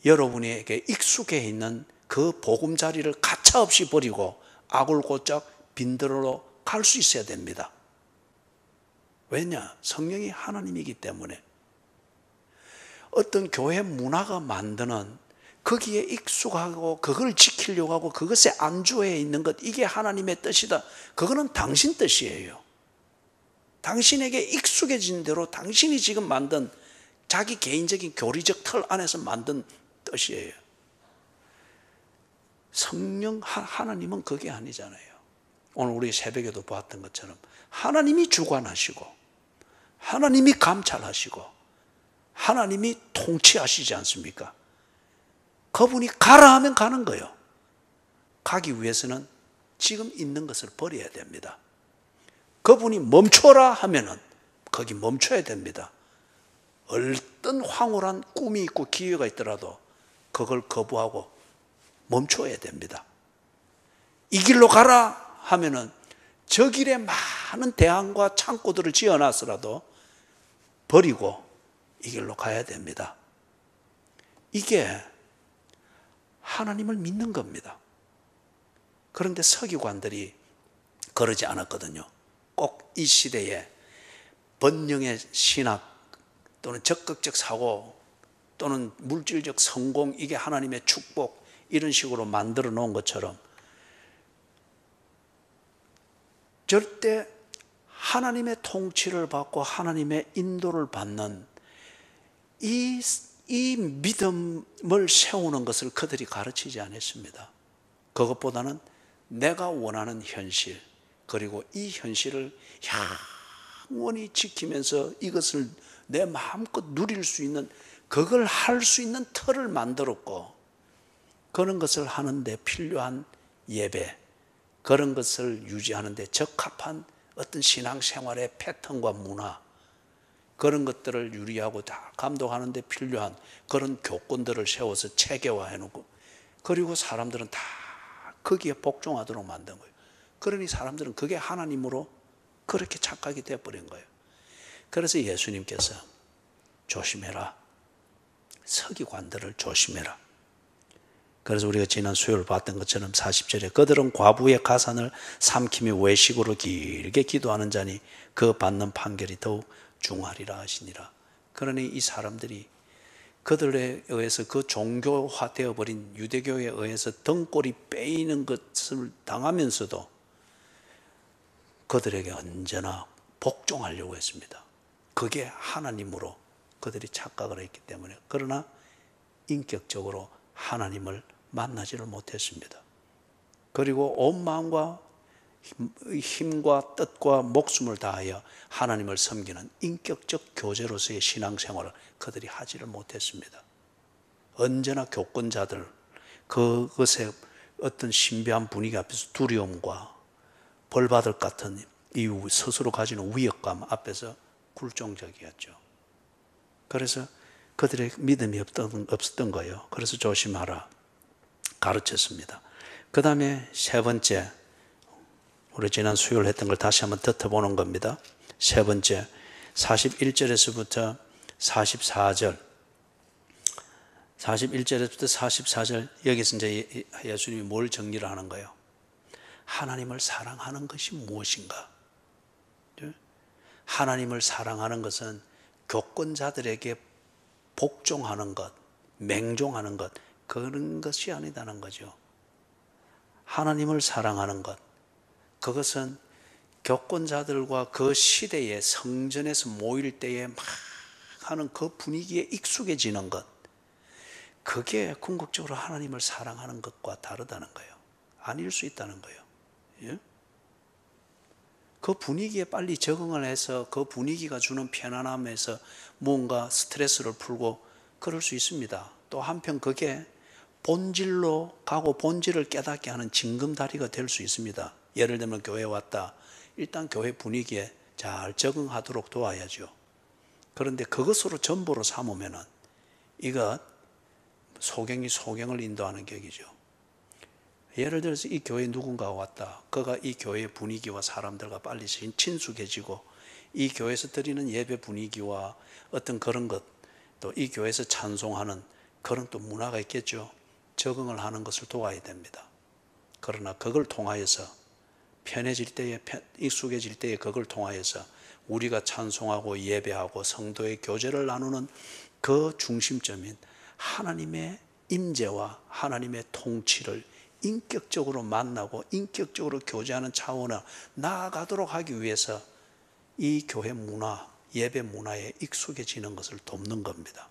여러분에게 익숙해 있는 그 보금자리를 가차없이 버리고 아굴고짝 빈들로 갈 수 있어야 됩니다. 왜냐? 성령이 하나님이기 때문에. 어떤 교회 문화가 만드는 거기에 익숙하고 그걸 지키려고 하고 그것에 안주해 있는 것, 이게 하나님의 뜻이다. 그거는 당신 뜻이에요. 당신에게 익숙해진 대로 당신이 지금 만든 자기 개인적인 교리적 틀 안에서 만든 뜻이에요. 성령 하나님은 그게 아니잖아요. 오늘 우리 새벽에도 보았던 것처럼 하나님이 주관하시고 하나님이 감찰하시고 하나님이 통치하시지 않습니까? 그분이 가라 하면 가는 거예요. 가기 위해서는 지금 있는 것을 버려야 됩니다. 그분이 멈춰라 하면은 거기 멈춰야 됩니다. 어떤 황홀한 꿈이 있고 기회가 있더라도 그걸 거부하고 멈춰야 됩니다. 이 길로 가라 하면은 저 길에 많은 대항과 창고들을 지어놨으라도 버리고 이 길로 가야 됩니다. 이게 하나님을 믿는 겁니다. 그런데 서기관들이 그러지 않았거든요. 꼭 이 시대에 번영의 신학 또는 적극적 사고 또는 물질적 성공, 이게 하나님의 축복, 이런 식으로 만들어 놓은 것처럼 절대 하나님의 통치를 받고 하나님의 인도를 받는 이 믿음을 세우는 것을 그들이 가르치지 않았습니다. 그것보다는 내가 원하는 현실, 그리고 이 현실을 영원히 지키면서 이것을 내 마음껏 누릴 수 있는, 그걸 할 수 있는 틀을 만들었고, 그런 것을 하는데 필요한 예배, 그런 것을 유지하는 데 적합한 어떤 신앙생활의 패턴과 문화, 그런 것들을 유리하고 다 감독하는 데 필요한 그런 교권들을 세워서 체계화해 놓고, 그리고 사람들은 다 거기에 복종하도록 만든 거예요. 그러니 사람들은 그게 하나님으로 그렇게 착각이 되어버린 거예요. 그래서 예수님께서 조심해라. 서기관들을 조심해라. 그래서 우리가 지난 수요일 봤던 것처럼 40절에 그들은 과부의 가산을 삼키며 외식으로 길게 기도하는 자니 그 받는 판결이 더욱 중하리라 하시니라. 그러니 이 사람들이 그들에 의해서 그 종교화되어 버린 유대교에 의해서 등골이 빼이는 것을 당하면서도 그들에게 언제나 복종하려고 했습니다. 그게 하나님으로 그들이 착각을 했기 때문에. 그러나 인격적으로 하나님을 만나지를 못했습니다. 그리고 온 마음과 힘과 뜻과 목숨을 다하여 하나님을 섬기는 인격적 교제로서의 신앙생활을 그들이 하지를 못했습니다. 언제나 교권자들, 그것의 어떤 신비한 분위기 앞에서 두려움과 벌받을 것 같은 이 스스로 가지는 위협감 앞에서 굴종적이었죠. 그래서 그들의 믿음이 없었던 거예요. 그래서 조심하라 가르쳤습니다. 그 다음에 세 번째, 우리 지난 수요일 했던 걸 다시 한번 덧보는 겁니다. 세 번째, 41절에서부터 44절, 41절에서부터 44절, 여기서 이제 예수님이 뭘 정리를 하는 거예요? 하나님을 사랑하는 것이 무엇인가? 하나님을 사랑하는 것은 교권자들에게 복종하는 것, 맹종하는 것, 그런 것이 아니다는 거죠. 하나님을 사랑하는 것, 그것은 교권자들과 그 시대의 성전에서 모일 때에 막 하는 그 분위기에 익숙해지는 것, 그게 궁극적으로 하나님을 사랑하는 것과 다르다는 거예요. 아닐 수 있다는 거예요. 예? 그 분위기에 빨리 적응을 해서 그 분위기가 주는 편안함에서 뭔가 스트레스를 풀고 그럴 수 있습니다. 또 한편 그게 본질로 가고 본질을 깨닫게 하는 징검다리가 될 수 있습니다. 예를 들면 교회에 왔다. 일단 교회 분위기에 잘 적응하도록 도와야죠. 그런데 그것으로 전부로 삼으면은 이것 소경이 소경을 인도하는 격이죠. 예를 들어서 이 교회에 누군가가 왔다. 그가 이 교회의 분위기와 사람들과 빨리 친숙해지고 이 교회에서 드리는 예배 분위기와 어떤 그런 것, 또 이 교회에서 찬송하는 그런 또 문화가 있겠죠. 적응을 하는 것을 도와야 됩니다. 그러나 그걸 통하여서 편해질 때에, 익숙해질 때에 그걸 통하여서 우리가 찬송하고 예배하고 성도의 교제를 나누는 그 중심점인 하나님의 임재와 하나님의 통치를 인격적으로 만나고 인격적으로 교제하는 차원을 나아가도록 하기 위해서 이 교회 문화, 예배 문화에 익숙해지는 것을 돕는 겁니다.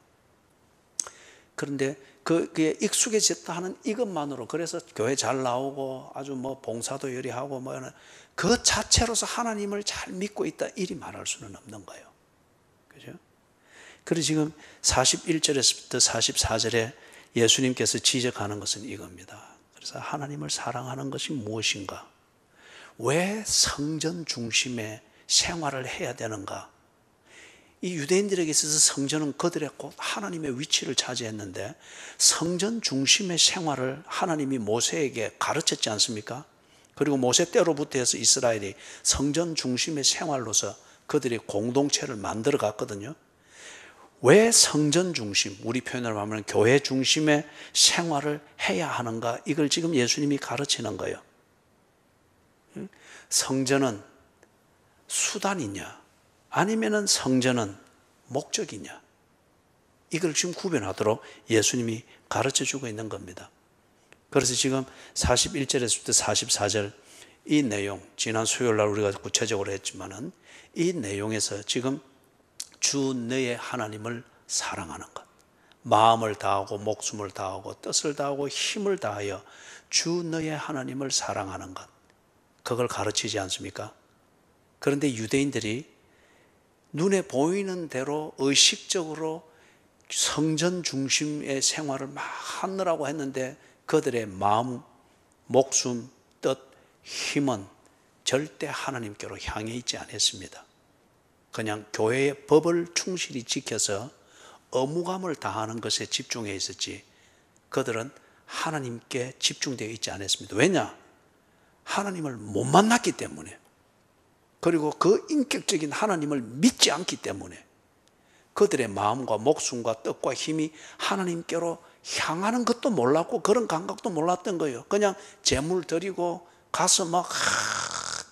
그런데 그게 익숙해졌다 하는 이것만으로, 그래서 교회 잘 나오고 아주 뭐 봉사도 열의하고 뭐 그 자체로서 하나님을 잘 믿고 있다 이리 말할 수는 없는 거예요. 그죠? 그래서 지금 41절에서부터 44절에 예수님께서 지적하는 것은 이겁니다. 그래서 하나님을 사랑하는 것이 무엇인가? 왜 성전 중심의 생활을 해야 되는가? 이 유대인들에게 있어서 성전은 그들의 곧 하나님의 위치를 차지했는데 성전 중심의 생활을 하나님이 모세에게 가르쳤지 않습니까? 그리고 모세 때로부터 해서 이스라엘이 성전 중심의 생활로서 그들이 공동체를 만들어 갔거든요. 왜 성전 중심, 우리 표현으로 하면 교회 중심의 생활을 해야 하는가? 이걸 지금 예수님이 가르치는 거예요. 성전은 수단이냐? 아니면은 성전은 목적이냐? 이걸 지금 구별하도록 예수님이 가르쳐 주고 있는 겁니다. 그래서 지금 41절에서부터 44절 이 내용, 지난 수요일 날 우리가 구체적으로 했지만은 이 내용에서 지금 주 너의 하나님을 사랑하는 것, 마음을 다하고 목숨을 다하고 뜻을 다하고 힘을 다하여 주 너의 하나님을 사랑하는 것, 그걸 가르치지 않습니까? 그런데 유대인들이 눈에 보이는 대로 의식적으로 성전 중심의 생활을 막 하느라고 했는데 그들의 마음, 목숨, 뜻, 힘은 절대 하나님께로 향해 있지 않았습니다. 그냥 교회의 법을 충실히 지켜서 의무감을 다하는 것에 집중해 있었지 그들은 하나님께 집중되어 있지 않았습니다. 왜냐? 하나님을 못 만났기 때문에, 그리고 그 인격적인 하나님을 믿지 않기 때문에 그들의 마음과 목숨과 뜻과 힘이 하나님께로 향하는 것도 몰랐고 그런 감각도 몰랐던 거예요. 그냥 제물 드리고 가서 막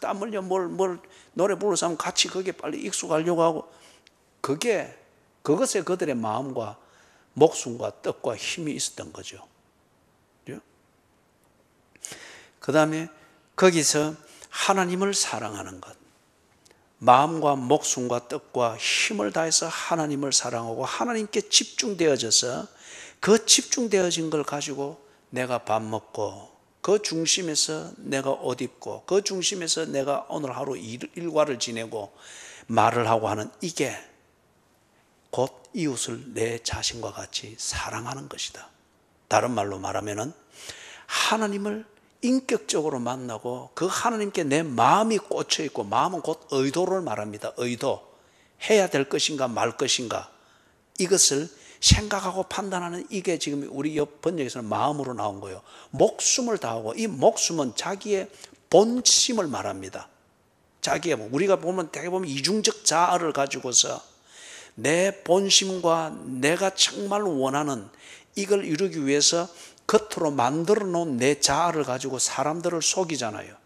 땀 흘려 뭘 노래 부르면서 하면 같이 거기에 빨리 익숙하려고 하고, 그것에 그들의 마음과 목숨과 뜻과 힘이 있었던 거죠. 그 다음에 거기서 하나님을 사랑하는 것, 마음과 목숨과 뜻과 힘을 다해서 하나님을 사랑하고 하나님께 집중되어져서 그 집중되어진 걸 가지고 내가 밥 먹고, 그 중심에서 내가 옷 입고, 그 중심에서 내가 오늘 하루 일과를 지내고 말을 하고 하는, 이게 곧 이웃을 내 자신과 같이 사랑하는 것이다. 다른 말로 말하면은 하나님을 인격적으로 만나고 그 하나님께 내 마음이 꽂혀 있고, 마음은 곧 의도를 말합니다. 의도, 해야 될 것인가 말 것인가, 이것을 생각하고 판단하는, 이게 지금 우리 옆 번역에서는 마음으로 나온 거예요. 목숨을 다하고, 이 목숨은 자기의 본심을 말합니다. 자기의, 우리가 보면 대개 보면 이중적 자아를 가지고서 내 본심과 내가 정말 원하는 이걸 이루기 위해서 겉으로 만들어 놓은 내 자아를 가지고 사람들을 속이잖아요.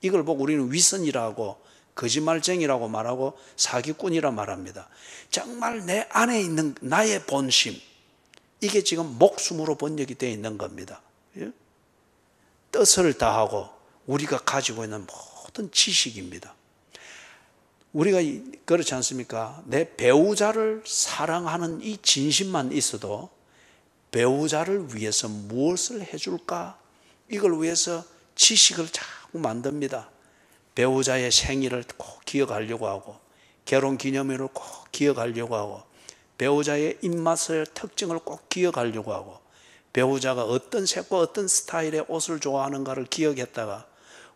이걸 보고 우리는 위선이라고, 거짓말쟁이라고 말하고 사기꾼이라 말합니다. 정말 내 안에 있는 나의 본심, 이게 지금 목숨으로 번역이 되어 있는 겁니다. 뜻을 다하고 우리가 가지고 있는 모든 지식입니다. 우리가 그렇지 않습니까? 내 배우자를 사랑하는 이 진심만 있어도 배우자를 위해서 무엇을 해줄까? 이걸 위해서 지식을 자꾸 만듭니다. 배우자의 생일을 꼭 기억하려고 하고, 결혼기념일을 꼭 기억하려고 하고, 배우자의 입맛의 특징을 꼭 기억하려고 하고, 배우자가 어떤 색과 어떤 스타일의 옷을 좋아하는가를 기억했다가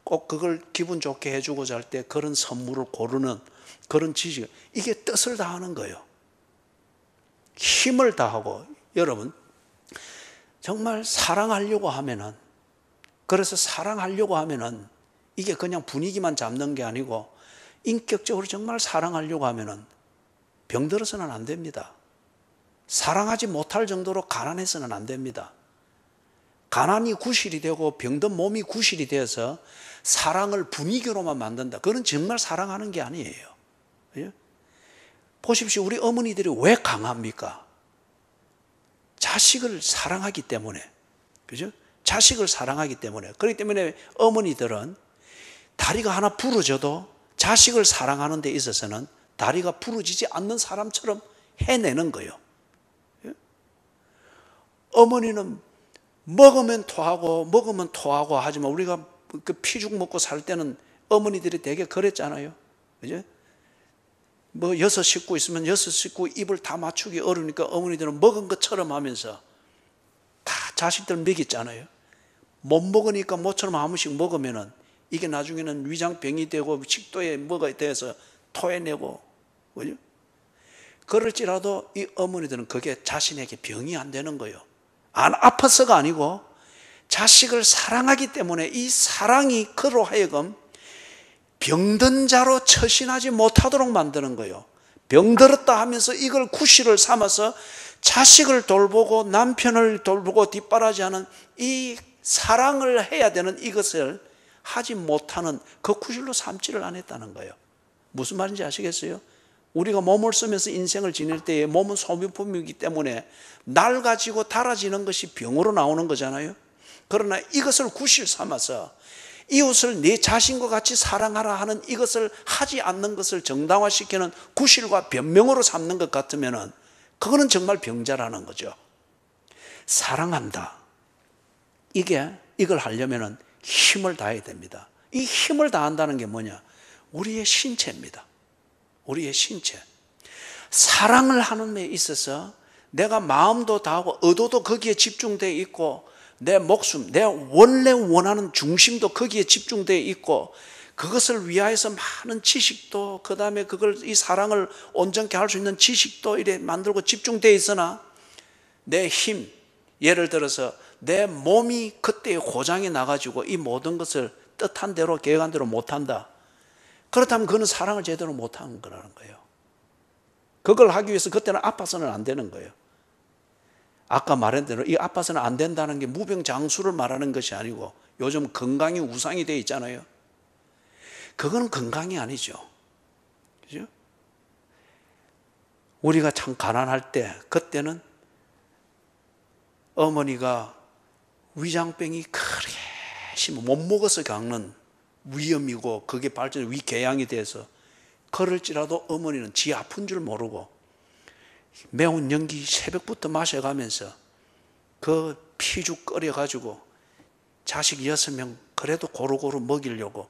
꼭 그걸 기분 좋게 해주고자 할 때 그런 선물을 고르는 그런 지식, 이게 뜻을 다하는 거예요. 힘을 다하고. 여러분, 정말 사랑하려고 하면은, 그래서 사랑하려고 하면은 이게 그냥 분위기만 잡는 게 아니고 인격적으로 정말 사랑하려고 하면은 병들어서는 안 됩니다. 사랑하지 못할 정도로 가난해서는 안 됩니다. 가난이 구실이 되고 병든 몸이 구실이 되어서 사랑을 분위기로만 만든다, 그건 정말 사랑하는 게 아니에요. 보십시오. 우리 어머니들이 왜 강합니까? 자식을 사랑하기 때문에. 그죠? 자식을 사랑하기 때문에. 그렇기 때문에 어머니들은 다리가 하나 부러져도 자식을 사랑하는 데 있어서는 다리가 부러지지 않는 사람처럼 해내는 거예요. 어머니는 먹으면 토하고 하지만 우리가 그 피죽 먹고 살 때는 어머니들이 되게 그랬잖아요. 그죠? 뭐 6 식구 있으면 6 식구 입을 다 맞추기 어려우니까 어머니들은 먹은 것처럼 하면서 다 자식들 먹였잖아요. 못 먹으니까 모처럼 한 번씩 먹으면은 이게 나중에는 위장병이 되고 식도에 뭐가 돼서 토해내고, 그죠? 그럴지라도 이 어머니들은 그게 자신에게 병이 안 되는 거예요. 안 아파서가 아니고 자식을 사랑하기 때문에 이 사랑이 그로 하여금 병든 자로 처신하지 못하도록 만드는 거예요. 병들었다 하면서 이걸 구실을 삼아서 자식을 돌보고 남편을 돌보고 뒷바라지하는 이 사랑을 해야 되는 이것을 하지 못하는 그 구실로 삼지를 않았다는 거예요. 무슨 말인지 아시겠어요? 우리가 몸을 쓰면서 인생을 지낼 때에 몸은 소모품이기 때문에 낡아지고 닳아지는 것이 병으로 나오는 거잖아요. 그러나 이것을 구실 삼아서 이웃을 내 자신과 같이 사랑하라 하는 이것을 하지 않는 것을 정당화시키는 구실과 변명으로 삼는 것 같으면 그거는 정말 병자라는 거죠. 사랑한다, 이걸 하려면 힘을 다해야 됩니다. 이 힘을 다한다는 게 뭐냐? 우리의 신체입니다. 우리의 신체. 사랑을 하는 데 있어서 내가 마음도 다하고 의도도 거기에 집중되어 있고, 내 목숨, 내 원래 원하는 중심도 거기에 집중되어 있고, 그것을 위하여서 많은 지식도, 그 다음에 이 사랑을 온전케 할 수 있는 지식도 이래 만들고 집중되어 있으나 내 힘, 예를 들어서 내 몸이 그때의 고장이 나가지고 이 모든 것을 뜻한 대로 계획한 대로 못한다. 그렇다면 그는 사랑을 제대로 못하는 거라는 거예요. 그걸 하기 위해서 그때는 아파서는 안 되는 거예요. 아까 말한 대로 이 아파서는 안 된다는 게 무병장수를 말하는 것이 아니고 요즘 건강이 우상이 되어 있잖아요. 그건 건강이 아니죠. 그죠? 우리가 참 가난할 때 그때는 어머니가 위장병이 그렇게 못 먹어서 겪는 위염이고 그게 발전 위궤양이 돼서 그럴지라도 어머니는 지 아픈 줄 모르고 매운 연기 새벽부터 마셔가면서 그 피죽 끓여가지고 자식 6명 그래도 고루고루 먹이려고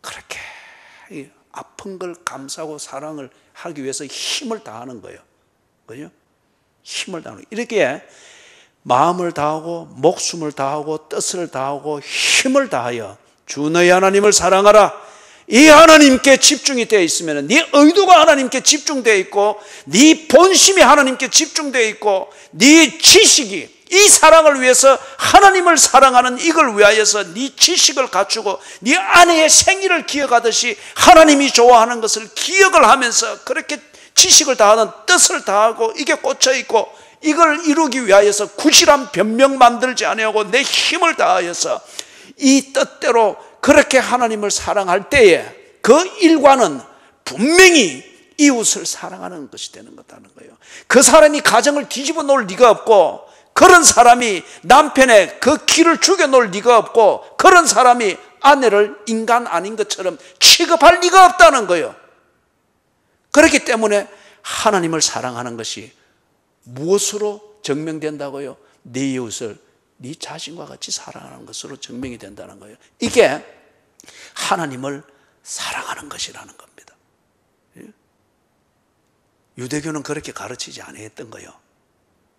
그렇게 아픈 걸 감싸고 사랑을 하기 위해서 힘을 다하는 거예요. 그죠? 힘을 다하는 거예요. 이렇게 마음을 다하고 목숨을 다하고 뜻을 다하고 힘을 다하여 주 너희 하나님을 사랑하라. 이 하나님께 집중이 되어 있으면 네 의도가 하나님께 집중되어 있고 네 본심이 하나님께 집중되어 있고 네 지식이 이 사랑을 위해서 하나님을 사랑하는 이걸 위하여서 네 지식을 갖추고 네 아내의 생일을 기억하듯이 하나님이 좋아하는 것을 기억을 하면서 그렇게 지식을 다하는 뜻을 다하고 이게 꽂혀 있고 이걸 이루기 위하여서 구실한 변명 만들지 아니하고 내 힘을 다하여서 이 뜻대로 그렇게 하나님을 사랑할 때에 그 일과는 분명히 이웃을 사랑하는 것이 되는 거다는 거예요. 그 사람이 가정을 뒤집어 놓을 리가 없고 그런 사람이 남편의 그 기를 죽여 놓을 리가 없고 그런 사람이 아내를 인간 아닌 것처럼 취급할 리가 없다는 거예요. 그렇기 때문에 하나님을 사랑하는 것이 무엇으로 증명된다고요? 네 이웃을 네 자신과 같이 사랑하는 것으로 증명이 된다는 거예요. 이게 하나님을 사랑하는 것이라는 겁니다. 유대교는 그렇게 가르치지 않았던 거예요.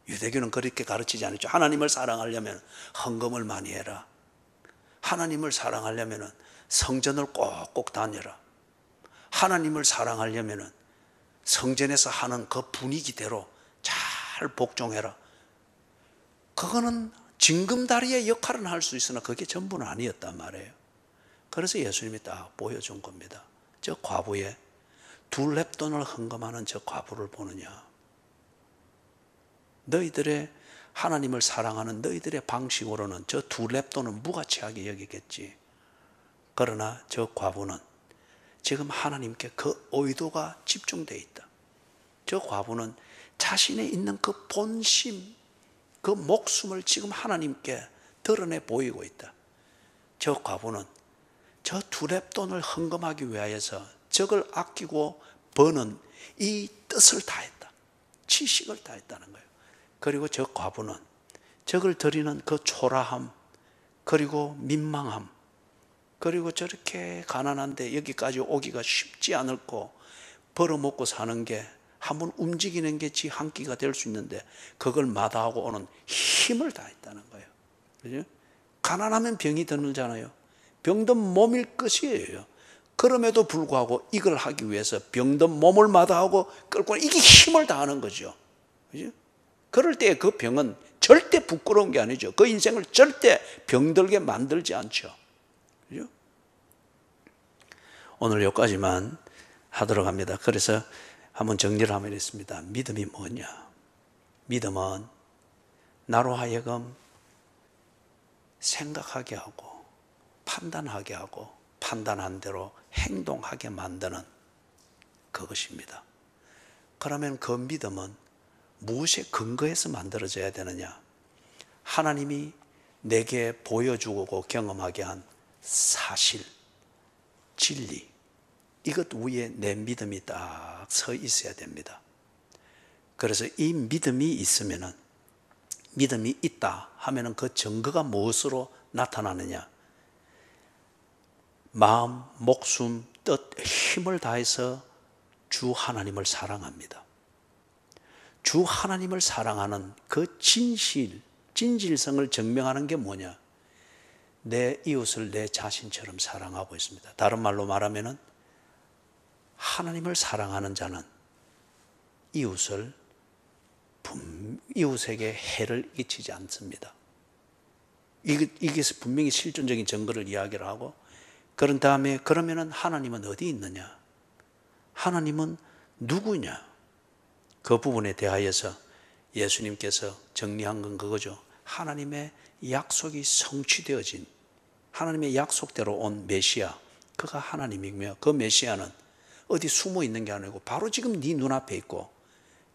유대교는 그렇게 가르치지 않았죠. 하나님을 사랑하려면 헌금을 많이 해라. 하나님을 사랑하려면 성전을 꼭꼭 다녀라. 하나님을 사랑하려면 성전에서 하는 그 분위기대로 잘 복종해라. 그거는 징검다리의 역할은 할 수 있으나 그게 전부는 아니었단 말이에요. 그래서 예수님이 딱 보여준 겁니다. 저 과부의 둘렙돈을 헌금하는 저 과부를 보느냐. 너희들의 하나님을 사랑하는 너희들의 방식으로는 저 둘렙돈은 무가치하게 여기겠지. 그러나 저 과부는 지금 하나님께 그 의도가 집중되어 있다. 저 과부는 자신에 있는 그 본심, 그 목숨을 지금 하나님께 드러내 보이고 있다. 저 과부는 저 둘렙돈을 헌금하기 위하여서 저걸 아끼고 버는 이 뜻을 다했다. 지식을 다했다는 거예요. 그리고 저 과부는 저걸 드리는 그 초라함, 그리고 민망함, 그리고 저렇게 가난한데 여기까지 오기가 쉽지 않을고 벌어먹고 사는 게 한번 움직이는 게 지 한 끼가 될 수 있는데 그걸 마다하고 오는 힘을 다했다는 거예요. 그죠? 가난하면 병이 드는잖아요. 병든 몸일 것이에요. 그럼에도 불구하고 이걸 하기 위해서 병든 몸을 마다하고 끌고 이게 힘을 다하는 거죠. 그죠? 그럴 때 그 병은 절대 부끄러운 게 아니죠. 그 인생을 절대 병들게 만들지 않죠. 그죠? 오늘 여기까지만 하도록 합니다. 그래서 한번 정리를 하면 있습니다. 믿음이 뭐냐? 믿음은 나로 하여금 생각하게 하고 판단하게 하고 판단한 대로 행동하게 만드는 그것입니다. 그러면 그 믿음은 무엇에 근거해서 만들어져야 되느냐? 하나님이 내게 보여주고 경험하게 한 사실, 진리, 이것 위에 내 믿음이 딱 서 있어야 됩니다. 그래서 이 믿음이 있으면은, 믿음이 있다 하면은 그 증거가 무엇으로 나타나느냐? 마음, 목숨, 뜻, 힘을 다해서 주 하나님을 사랑합니다. 주 하나님을 사랑하는 그 진실성을 증명하는 게 뭐냐? 내 이웃을 내 자신처럼 사랑하고 있습니다. 다른 말로 말하면은 하나님을 사랑하는 자는 이웃에게 해를 끼치지 않습니다. 이게 분명히 실존적인 증거를 이야기를 하고, 그런 다음에 그러면은 하나님은 어디 있느냐? 하나님은 누구냐? 그 부분에 대하여서 예수님께서 정리한 건 그거죠. 하나님의 약속이 성취되어진, 하나님의 약속대로 온 메시아, 그가 하나님이며, 그 메시아는 어디 숨어 있는 게 아니고 바로 지금 네 눈앞에 있고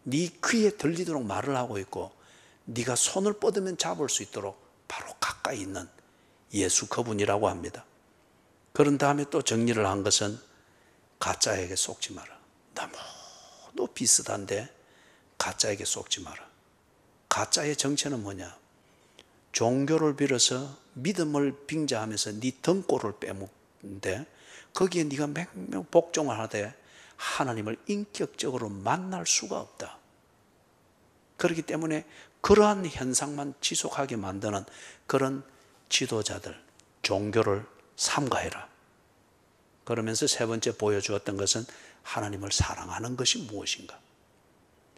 네 귀에 들리도록 말을 하고 있고 네가 손을 뻗으면 잡을 수 있도록 바로 가까이 있는 예수 그분이라고 합니다. 그런 다음에 또 정리를 한 것은 가짜에게 속지 마라. 너무도 비슷한데 가짜에게 속지 마라. 가짜의 정체는 뭐냐? 종교를 빌어서 믿음을 빙자하면서 네 등골을 빼먹는데 거기에 네가 맹명 복종을 하되 하나님을 인격적으로 만날 수가 없다. 그렇기 때문에 그러한 현상만 지속하게 만드는 그런 지도자들, 종교를 삼가해라. 그러면서 세 번째 보여주었던 것은 하나님을 사랑하는 것이 무엇인가?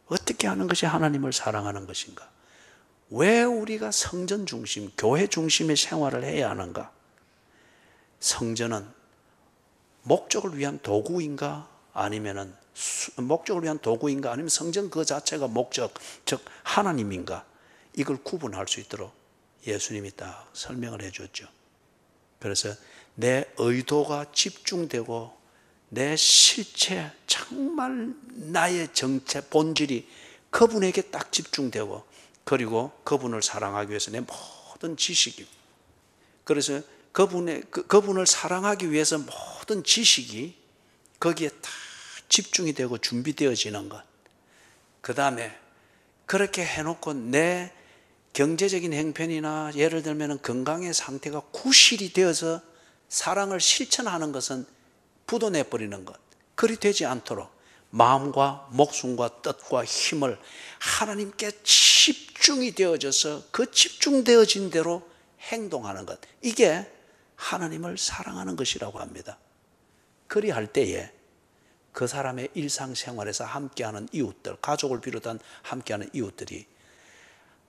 어떻게 하는 것이 하나님을 사랑하는 것인가? 왜 우리가 성전 중심, 교회 중심의 생활을 해야 하는가? 성전은 목적을 위한 도구인가? 아니면은 목적을 위한 도구인가? 아니면 성전 그 자체가 목적, 즉 하나님인가? 이걸 구분할 수 있도록 예수님이 딱 설명을 해 줬죠. 그래서 내 의도가 집중되고 내 실체, 정말 나의 정체, 본질이 그분에게 딱 집중되고, 그리고 그분을 사랑하기 위해서 내 모든 지식이, 그래서 그분을 사랑하기 위해서 모든 지식이 거기에 다 집중이 되고 준비되어지는 것. 그 다음에 그렇게 해놓고 내 경제적인 형편이나 예를 들면 건강의 상태가 구실이 되어서 사랑을 실천하는 것은 부도내버리는 것. 그리 되지 않도록 마음과 목숨과 뜻과 힘을 하나님께 집중이 되어져서 그 집중되어진 대로 행동하는 것. 이게 하나님을 사랑하는 것이라고 합니다. 그리할 때에 그 사람의 일상생활에서 함께하는 이웃들, 가족을 비롯한 함께하는 이웃들이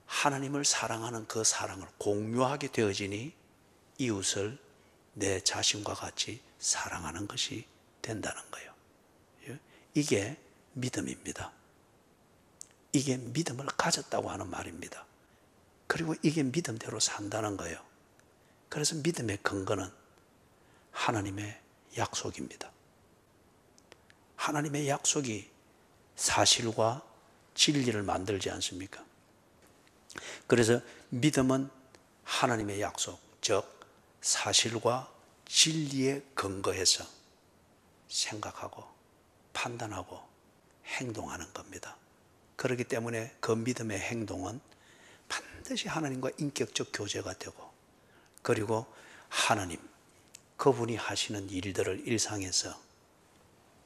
하나님을 사랑하는 그 사랑을 공유하게 되어지니 이웃을 내 자신과 같이 사랑하는 것이 된다는 거예요. 이게 믿음입니다. 이게 믿음을 가졌다고 하는 말입니다. 그리고 이게 믿음대로 산다는 거예요. 그래서 믿음의 근거는 하나님의 약속입니다. 하나님의 약속이 사실과 진리를 만들지 않습니까? 그래서 믿음은 하나님의 약속, 즉 사실과 진리에 근거해서 생각하고 판단하고 행동하는 겁니다. 그렇기 때문에 그 믿음의 행동은 반드시 하나님과 인격적 교제가 되고, 그리고 하나님, 그분이 하시는 일들을 일상에서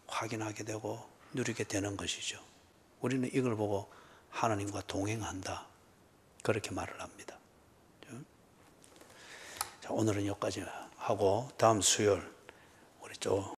확인하게 되고 누리게 되는 것이죠. 우리는 이걸 보고 하나님과 동행한다, 그렇게 말을 합니다. 자, 오늘은 여기까지 하고 다음 수요일 우리 또